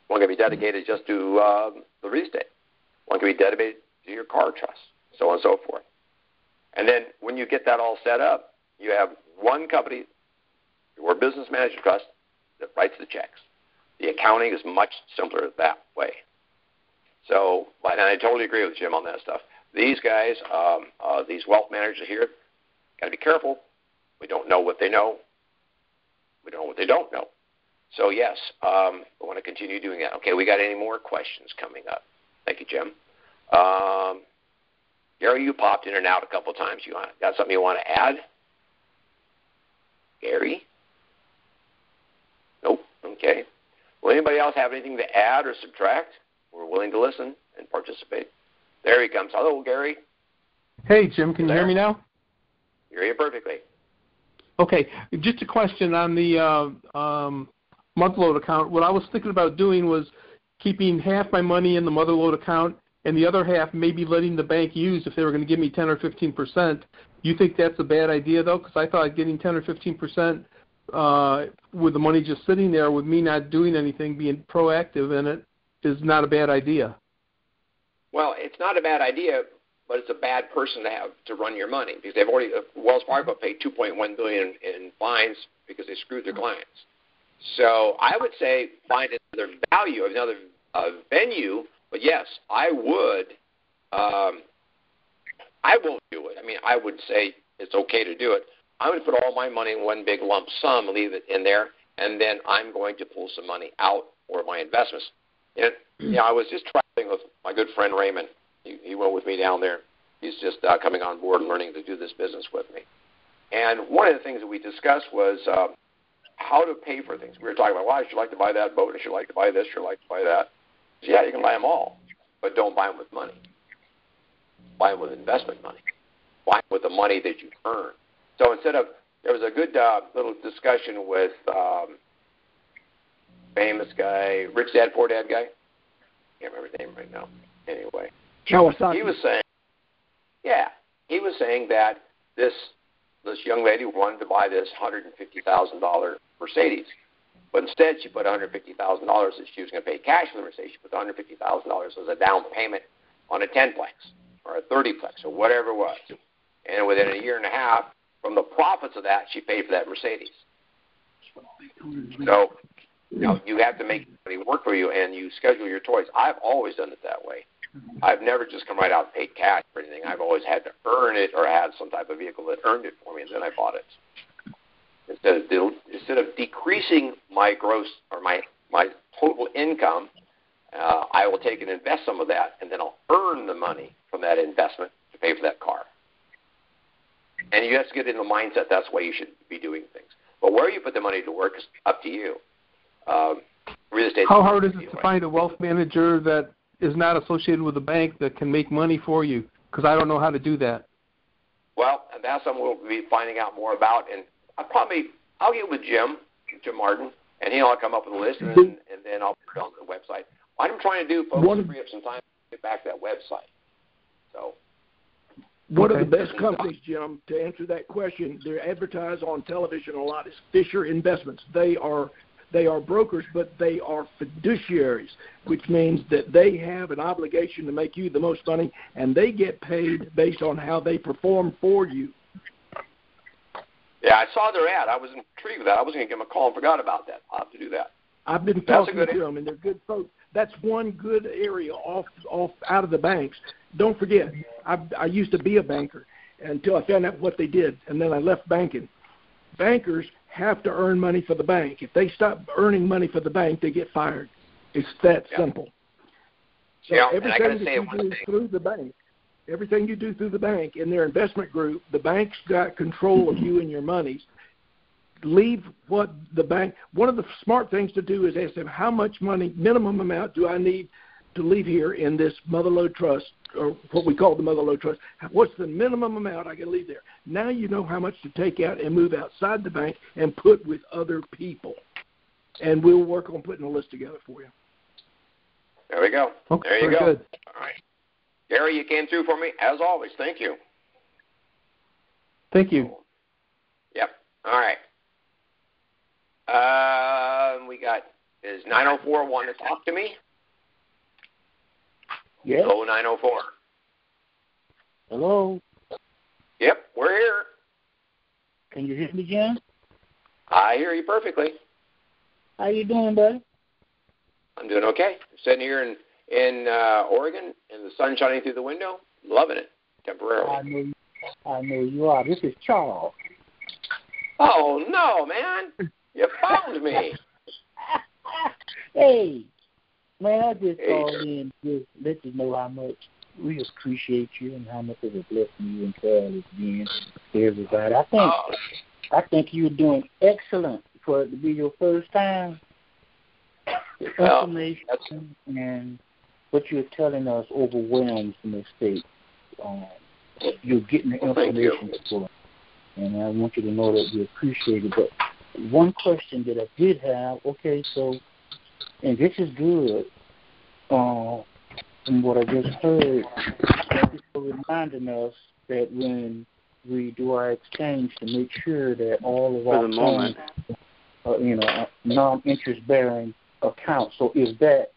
One can be dedicated just to the real estate. One can be dedicated to your car trust, so on and so forth. And then when you get that all set up, you have one company or business management trust that writes the checks. The accounting is much simpler that way. So, and I totally agree with Jim on that stuff. These guys, these wealth managers here, got to be careful. We don't know what they know. We don't know what they don't know. So, yes, we want to continue doing that. Okay, we got any more questions coming up? Thank you, Jim. Gary, you popped in and out a couple of times. You got something you want to add? Gary? Nope. Okay. Will anybody else have anything to add or subtract? We're willing to listen and participate. There he comes. Hello, Gary. Hey, Jim. Can you hear me now? Hear you perfectly. Okay. Just a question on the Motherlode account. What I was thinking about doing was keeping half my money in the Motherlode account and the other half maybe letting the bank use if they were going to give me 10 or 15%. You think that's a bad idea, though? Because I thought getting 10 or 15% with the money just sitting there with me not doing anything, being proactive in it, is not a bad idea. Well, it's not a bad idea, but it's a bad person to have to run your money because they've already Wells Fargo paid $2.1 billion in fines because they screwed their clients. So I would say find another value, another venue. But yes, I would. I won't do it. I mean, I would say it's okay to do it. I'm going to put all my money in one big lump sum, leave it in there, and then I'm going to pull some money out for my investments. And, I was just traveling with my good friend Raymond. He went with me down there. He's just coming on board and learning to do this business with me. And one of the things that we discussed was how to pay for things. We were talking about, well, I should like to buy that boat. I should like to buy this. I should like to buy that. So, yeah, you can buy them all, but don't buy them with money. Buy them with investment money. Buy them with the money that you earn. So there was a good little discussion with famous guy, Rich Dad, Poor Dad guy. Can't remember his name right now. Anyway, Kawasaki. He was saying that this this young lady wanted to buy this $150,000 Mercedes. But instead, she put $150,000 that she was going to pay cash for the Mercedes. She put $150,000 as a down payment on a 10-plex or a 30-plex or whatever it was. And within a year and a half, from the profits of that, she paid for that Mercedes. So, you have to make money work for you, and you schedule your toys. I've always done it that way. I've never just come right out and paid cash for anything. I've always had to earn it or had some type of vehicle that earned it for me, and then I bought it. Instead of decreasing my gross or my total income, I will take and invest some of that, and then I'll earn the money from that investment to pay for that car. And you have to get in the mindset that's the way you should be doing things. But where you put the money to work is up to you. Real estate. How hard is it to find a wealth manager that is not associated with a bank that can make money for you? Because I don't know how to do that. Well, that's something we'll be finding out more about, and I'll get with Jim Martin, and he'll come up with a list, and then I'll put it on the website. What I'm trying to do, folks, is free up some time to get back to that website. So. One of the best companies, Jim, to answer that question, they're advertised on television a lot, is Fisher Investments. They are brokers, but they are fiduciaries, which means that they have an obligation to make you the most money, and they get paid based on how they perform for you. Yeah, I saw their ad. I was intrigued with that. I was going to give them a call and forgot about that. I'll have to do that. I've been talking to them, and they're good folks. That's one good area off out of the banks. Don't forget, I used to be a banker until I found out what they did, and then I left banking. Bankers have to earn money for the bank. If they stop earning money for the bank, they get fired. It's that simple. So everything that you do through the bank, everything you do through the bank in their investment group, the bank's got control of you and your monies. Leave what the bank. One of the smart things to do is ask them, how much money, minimum amount, do I need to leave here in this Motherlode Trust, or what we call the Motherlode Trust? What's the minimum amount I can leave there? Now you know how much to take out and move outside the bank and put with other people. And we'll work on putting a list together for you. There we go. Okay, there you go. Good. All right. Gary, you came through for me, as always. Thank you. Thank you. Yep. All right. Is 904 want to talk to me? Yes. Hello, 904. Hello. Yep, we're here. Can you hear me, Jim? I hear you perfectly. How you doing, buddy? I'm doing okay. I'm sitting here in Oregon, and the sun shining through the window. Loving it temporarily. I know you are. This is Charles. Oh, no, man. You found me. Hey, man, I just called in to let you know how much we appreciate you and how much of a blessing you and Carol has been to everybody. I think you're doing excellent for it to be your first time. The information and what you're telling us overwhelms the state. You're getting the information for, and I want you to know that we appreciate it. But one question that I did have, and this is good, from what I just heard, thank you for reminding us that when we do our exchange to make sure that all of our funds are, non-interest-bearing accounts. So is that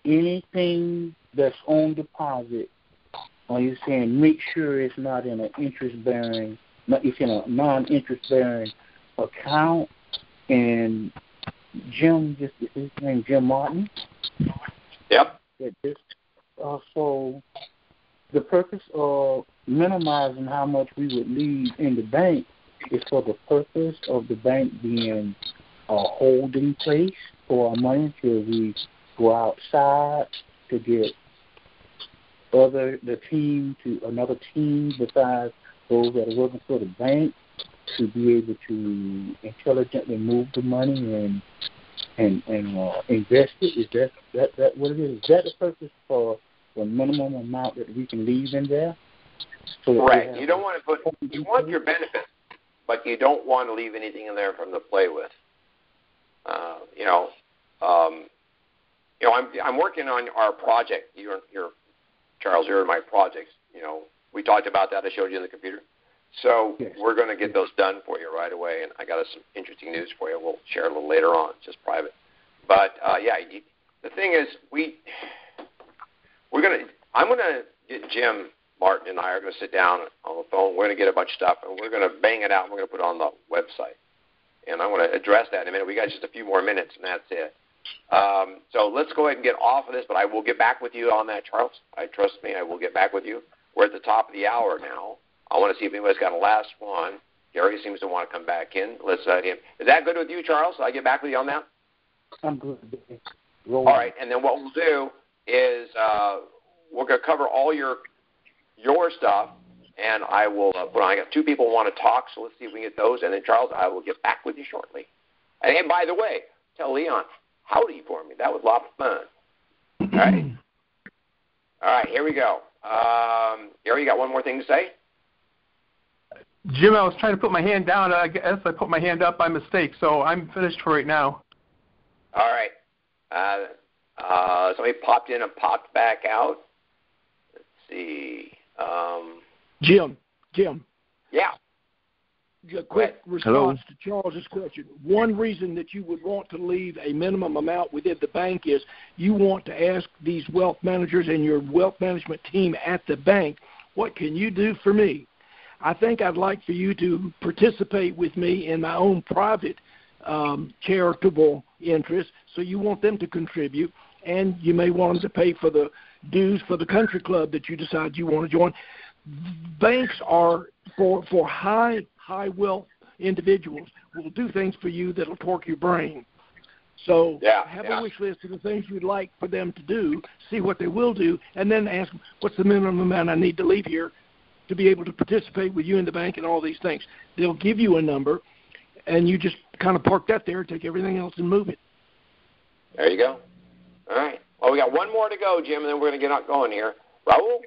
anything that's on deposit, are you saying make sure it's not in an interest-bearing, it's in a non-interest-bearing account? And Jim, his name Jim Martin? Yep. So the purpose of minimizing how much we would leave in the bank is for the purpose of the bank being a holding place for our money until we go outside to get another team besides those that are working for the bank to be able to intelligently move the money and invest it. Is that what it is? Is that the purpose for the minimum amount that we can leave in there? So right. You don't want to you want your benefits, but you don't want to leave anything in there for them to play with. I'm working on our project. Charles, you're in my projects. We talked about that. I showed you in the computer. So we're going to get those done for you right away, and I got some interesting news for you. We'll share a little later on, just private. But the thing is, I'm going to get Jim Martin and I are going to sit down on the phone. We're going to get a bunch of stuff, and we're going to bang it out. And we're going to put it on the website, and I'm going to address that in a minute. We got just a few more minutes, and that's it. So let's go ahead and get off of this, but I will get back with you on that, Charles. Trust me, I will get back with you. We're at the top of the hour now. I want to see if anybody's got a last one. Gary seems to want to come back in. Let's him. Is that good with you, Charles? I'll get back with you on that. I'm good. All right, and then what we'll do is we're going to cover all your stuff, and I will put on. I got two people who want to talk, so let's see if we can get those. And then, Charles, I will get back with you shortly. And by the way, tell Leon, howdy for me. That was a lot of fun. All right? All right, here we go. Gary, you got one more thing to say? Jim, I was trying to put my hand down. I guess I put my hand up by mistake, so I'm finished for right now. All right. Somebody popped in and popped back out. Let's see. Jim. Yeah. A quick response to Charles's question. One reason that you would want to leave a minimum amount within the bank is you want to ask these wealth managers and your wealth management team at the bank, what can you do for me? I think I'd like for you to participate with me in my own private charitable interest, so you want them to contribute, and you may want them to pay for the dues for the country club that you decide you want to join. Banks are for high wealth individuals will do things for you that'll torque your brain. So have a wish list of the things you'd like for them to do, see what they will do, and then ask them, what's the minimum amount I need to leave here to be able to participate with you in the bank and all these things. They'll give you a number, and you just kind of park that there, take everything else, and move it. There you go. All right. Well, we got one more to go, Jim, and then we're going to get going here. Raul,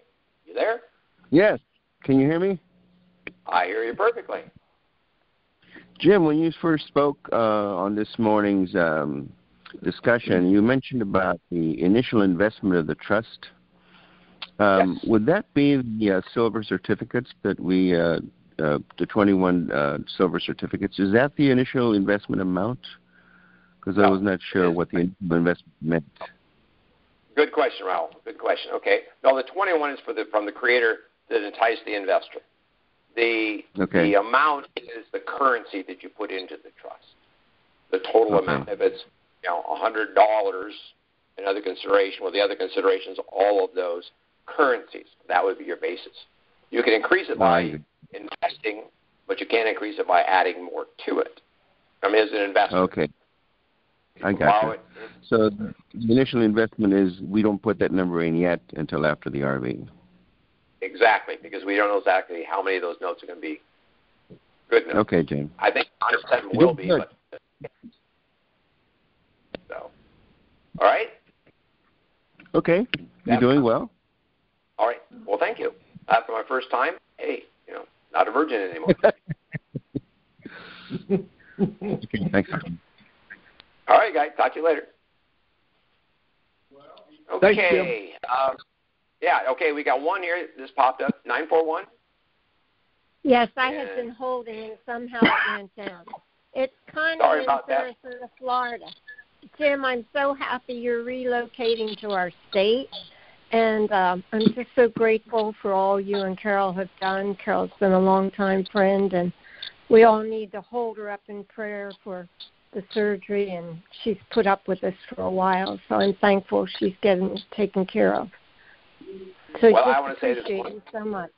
you there? Yes. Can you hear me? I hear you perfectly. Jim, when you first spoke on this morning's discussion, you mentioned about the initial investment of the trust. Yes. Would that be the silver certificates that the 21 silver certificates? Is that the initial investment amount? Because I was not sure what the initial investment meant. Good question, Raul. Good question. Okay. No, the 21 is from the creator that enticed the investor. The amount is the currency that you put into the trust. The total amount. If it's $100 and other consideration, well, the other considerations, all of those currencies, that would be your basis. You can increase it by investing, but you can't increase it by adding more to it. I mean, it's an investment. Okay. I got you. So the initial investment is we don't put that number in yet until after the RV. Exactly, because we don't know exactly how many of those notes are going to be good notes. Okay, James. I think 100% will be. But, so, all right? Okay. You're doing well. All right. Well, thank you. For my first time, hey, not a virgin anymore. Okay, thanks. All right, guys. Talk to you later. Okay. Okay. We got one here. This popped up. 941. Yes, I have been holding and somehow it went down. It's Connie in Sarasota, Florida. Jim, I'm so happy you're relocating to our state. And I'm just so grateful for all you and Carol have done. Carol's been a long-time friend, and we all need to hold her up in prayer for the surgery, and she's put up with us for a while. So I'm thankful she's getting taken care of. So well, I want to say this you so much.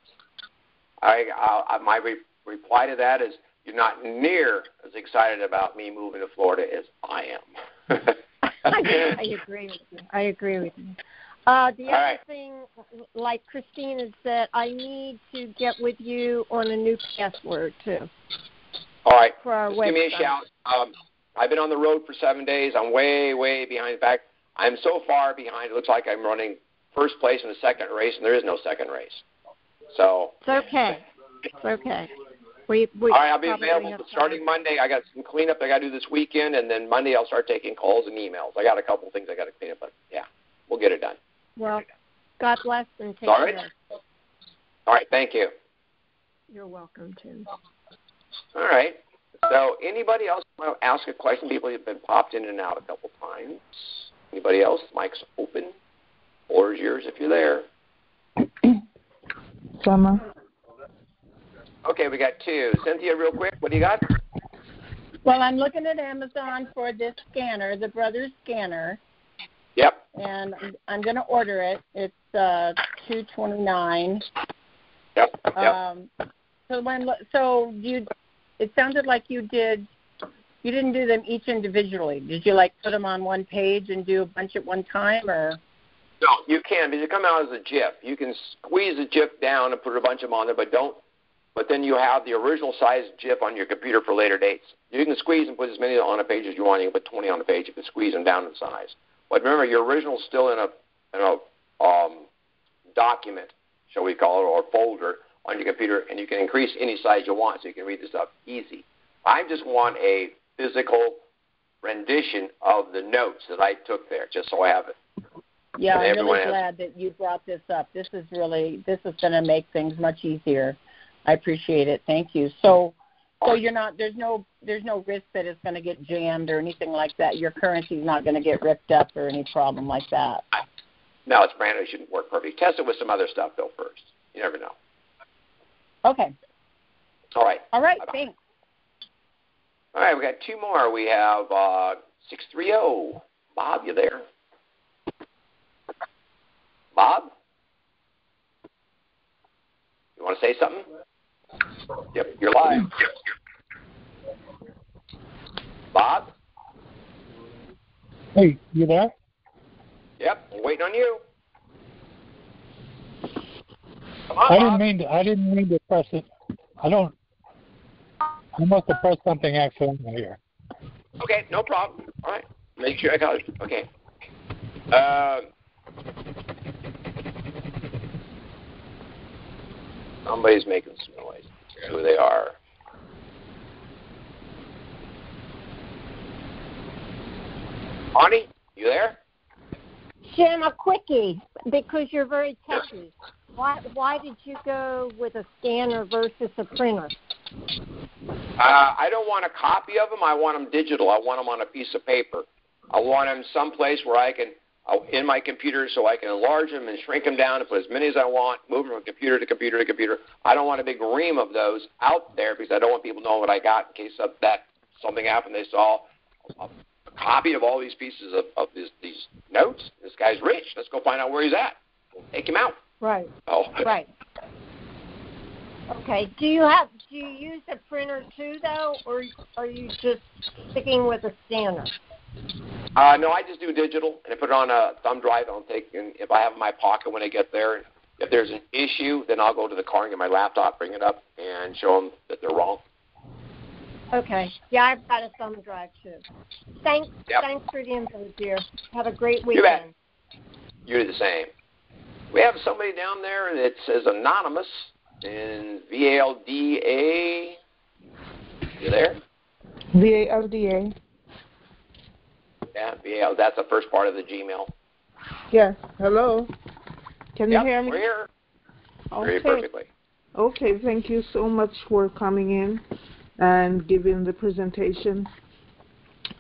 My reply to that is you're not near as excited about me moving to Florida as I am. I agree with you. The other thing, like Christine had said, I need to get with you on a new password, too. All right. For our website. Give me a shout. I've been on the road for 7 days. I'm way, way behind. In fact, I'm so far behind, it looks like I'm running first place in the second race, and there is no second race. So it's okay. It's okay. All right, I'll be available starting Monday. I got some cleanup I got to do this weekend, and then Monday I'll start taking calls and emails. I got a couple things I got to clean up, but, we'll get it done. Well, God bless and take care. All right, thank you. You're welcome, Tim. All right. So anybody else want to ask a question? People have been popped in and out a couple times. Anybody else? Mic's open. Floor is yours if you're there. Summer. Okay, we got two. Cynthia, real quick, what do you got? Well, I'm looking at Amazon for this scanner, the Brothers scanner. Yep. And I'm going to order it. It's $229. Yep. It sounded like you didn't do them each individually. Did you put them on one page and do a bunch at one time, or? No, you can, because they come out as a GIF. You can squeeze the GIF down and put a bunch of them on there, but then you have the original size GIF on your computer for later dates. You can squeeze and put as many on a page as you want. You can put 20 on a page if you squeeze them down in size. But remember, your original's still in a document, shall we call it, or folder on your computer, and you can increase any size you want, so you can read this stuff easy. I just want a physical rendition of the notes that I took there, just so I have it. Yeah, I'm really glad that you brought this up. This is going to make things much easier. I appreciate it. Thank you. So you're not, there's no risk that it's going to get jammed or anything like that. Your currency's not going to get ripped up or any problem like that. No, it's brand new. It shouldn't work perfectly. Test it with some other stuff, though, first. You never know. Okay. All right. Bye-bye. Thanks. All right, we got two more. We have 630. Bob, you there? Bob? You want to say something? Yep, you're live. Bob? Hey, you there? Yep, I'm waiting on you. Come on, I didn't mean to press it. I must have pressed something accidentally here. Okay, no problem. All right. Make sure I got it. Okay. Somebody's making some noise. Who they are. Bonnie, you there? Jim, a quickie, because you're very techy. Why did you go with a scanner versus a printer? I don't want a copy of them. I want them digital. I want them on a piece of paper. I want them someplace where I can, in my computer, so I can enlarge them and shrink them down and put as many as I want, move them from computer to computer to computer. I don't want a big ream of those out there because I don't want people to know what I got in case something happened. They saw a copy of all these pieces of these notes. This guy's rich. Let's go find out where he's at. Take him out. Right. Oh. Right. Okay. Do you use a printer too, though, or are you just sticking with a scanner? No, I just do digital, and I put it on a thumb drive. If I have it in my pocket when I get there. If there's an issue, then I'll go to the car and get my laptop, bring it up, and show them that they're wrong. Okay. Yeah, I've got a thumb drive too. Thanks. Yep. Thanks for the info, dear. Have a great weekend. You do the same. We have somebody down there that says anonymous in VALDA. You there? VALDA. Yeah, VAL. That's the first part of the Gmail. Yes. Hello. Can you hear me? We're here. Okay. Hear you perfectly. Okay. Thank you so much for coming in and giving the presentation.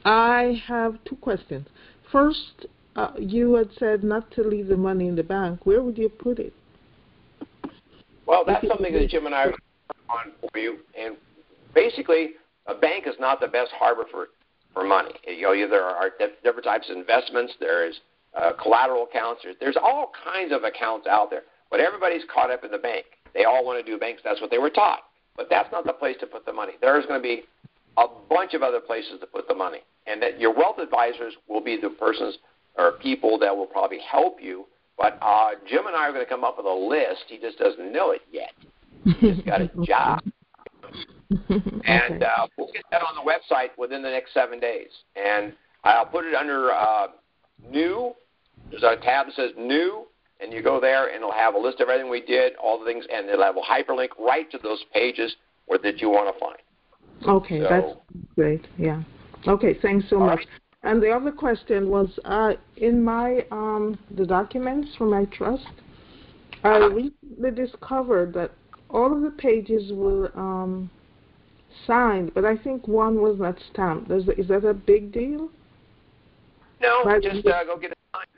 I have two questions. First, you had said not to leave the money in the bank. Where would you put it? Well, that's something that Jim and I are on for you. And basically, a bank is not the best harbor for money. There are different types of investments. There's collateral accounts. There's all kinds of accounts out there. But everybody's caught up in the bank. They all want to do banks. That's what they were taught. But that's not the place to put the money. There's going to be a bunch of other places to put the money. And that your wealth advisors will be the persons or people that will probably help you. But Jim and I are going to come up with a list. He just doesn't know it yet. He's got a job. And we'll get that on the website within the next 7 days. And I'll put it under new. There's a tab that says new. And you go there, and it'll have a list of everything we did, all the things, and it'll have a hyperlink right to those pages that you want to find. Okay, that's great. Yeah. Okay, thanks so much. Right. And the other question was, in my the documents for my trust, I recently discovered that all of the pages were signed, but I think one was not stamped. Is that a big deal? No, just go get it signed.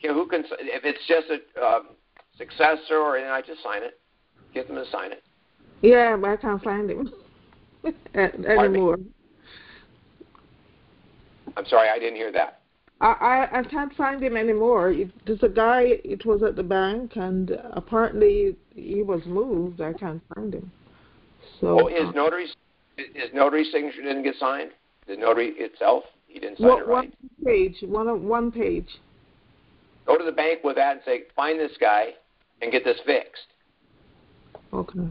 Who can? If it's just a successor or anything, I just sign it. Get them to sign it. Yeah, but I can't find him anymore. I'm sorry, I didn't hear that. I can't find him anymore. There's a guy, it was at the bank, and apparently he was moved. I can't find him. So his notary signature didn't get signed? The notary itself? He didn't sign it right? One page. Go to the bank with that and say, find this guy and get this fixed. Okay.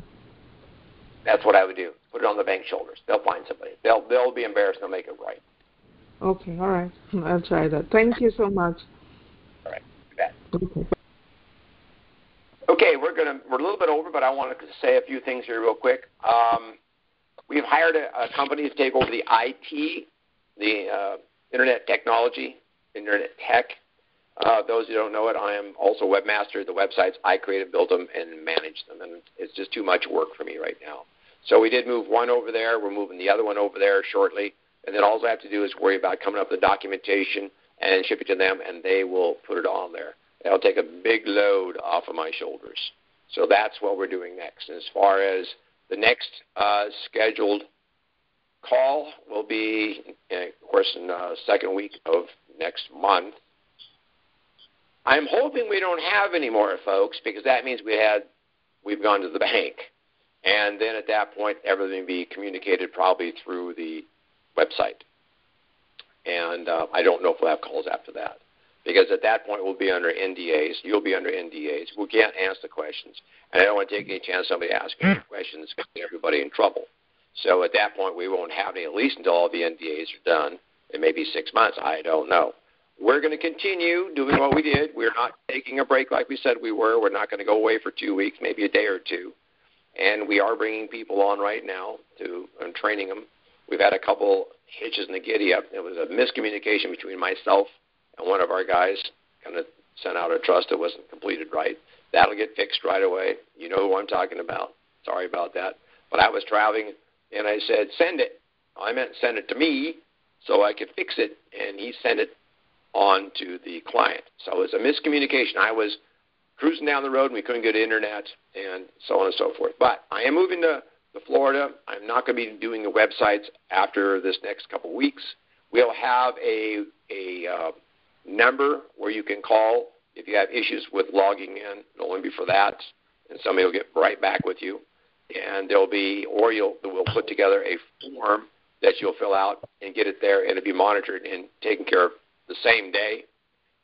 That's what I would do. Put it on the bank's shoulders. They'll find somebody. They'll be embarrassed. They'll make it right. Okay, all right. I'll try that. Thank you so much. All right. You bet. Okay, we're a little bit over, but I wanted to say a few things here real quick. We've hired a company to take over the IT, the internet technology, internet tech. Those who don't know it, I am also webmaster. The websites I created, built them, and managed them, and it's just too much work for me right now. So we did move one over there. We're moving the other one over there shortly. And then all I have to do is worry about coming up with the documentation and ship it to them, and they will put it on there. That'll take a big load off of my shoulders. So that's what we're doing next. And as far as the next scheduled call will be, of course, in the second week of next month. I'm hoping we don't have any more, folks, because that means we've gone to the bank. And then at that point, everything will be communicated probably through the website. And I don't know if we'll have calls after that. Because at that point, we'll be under NDAs. You'll be under NDAs. We can't answer the questions. And I don't want to take any chance somebody asking questions to get everybody in trouble. So at that point, we won't have any, at least until all the NDAs are done. It may be 6 months. I don't know. We're going to continue doing what we did. We're not taking a break like we said we were. We're not going to go away for 2 weeks, maybe a day or two. And we are bringing people on right now and training them. We've had a couple hitches in the giddy-up. It was a miscommunication between myself and one of our guys. Kind of sent out a trust that wasn't completed right. That'll get fixed right away. You know who I'm talking about. Sorry about that. But I was traveling, and I said, send it. I meant send it to me so I could fix it, and he sent it on to the client. So it was a miscommunication. I was cruising down the road, and we couldn't get internet, and so on and so forth. But I am moving to Florida. I'm not going to be doing the websites after this next couple weeks. We'll have a number where you can call if you have issues with logging in. It'll only be for that, and somebody will get right back with you. And we'll put together a form that you'll fill out and get it there, and it'll be monitored and taken care of the same day.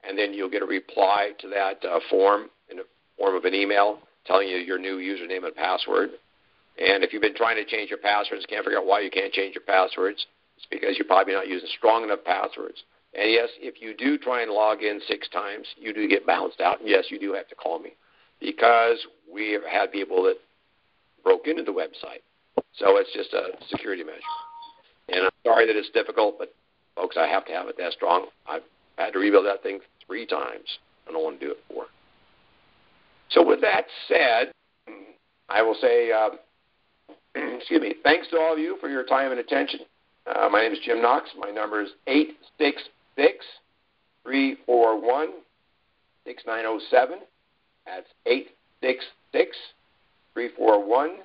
And then you'll get a reply to that form in the form of an email telling you your new username and password. And if you've been trying to change your passwords, can't figure out why you can't change your passwords, it's because you're probably not using strong enough passwords. And yes, if you do try and log in 6 times, you do get bounced out. And yes, you do have to call me because we have had people that broke into the website. So it's just a security measure. And I'm sorry that it's difficult, but, folks, I have to have it that strong. I've had to rebuild that thing 3 times. I don't want to do it 4. So with that said, I will say, excuse me, thanks to all of you for your time and attention. My name is Jim Knox. My number is 866-341-6907. That's 866-341-6907.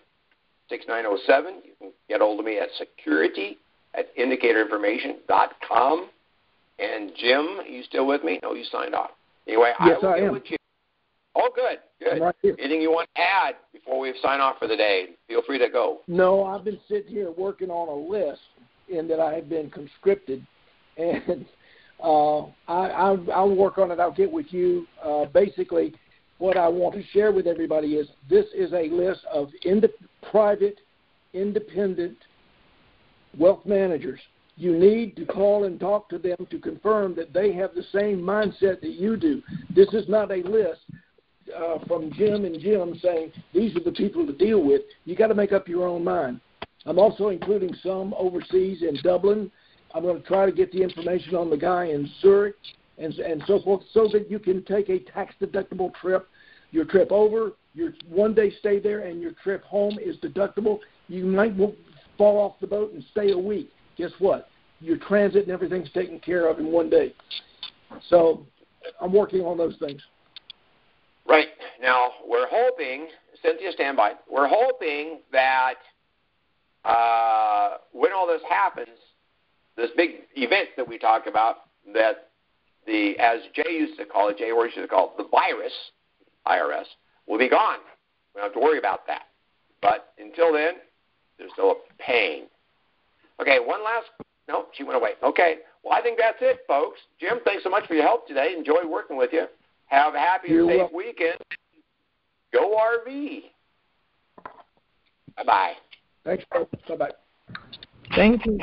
You can get hold of me at security@indicatorinformation.com. And Jim, are you still with me? No, you signed off. Anyway, yes, I will get with you. Oh, good. Right here. Anything you want to add before we sign off for the day? Feel free to go. No, I've been sitting here working on a list in that I have been conscripted, and I'll work on it. I'll get with you. Basically, what I want to share with everybody is this is a list of private, independent wealth managers. You need to call and talk to them to confirm that they have the same mindset that you do. This is not a list from Jim and Jim saying these are the people to deal with. You got to make up your own mind. I'm also including some overseas in Dublin. I'm going to try to get the information on the guy in Zurich and so forth so that you can take a tax-deductible trip your trip over, your one-day stay there, and your trip home is deductible. You might fall off the boat and stay a week. Guess what? Your transit and everything's taken care of in one day. So I'm working on those things. Right. Now, we're hoping, Cynthia, stand by, we're hoping that when all this happens, this big event that we talk about, that as Jay used to call it, Jay Werelius used to call it, the virus, IRS, will be gone. We don't have to worry about that. But until then, there's still a pain. Okay, no, she went away. Okay, well, I think that's it, folks. Jim, thanks so much for your help today. Enjoyed working with you. Have a happy and safe weekend. Go RV. Bye-bye. Thanks, folks. Bye-bye. Thank you.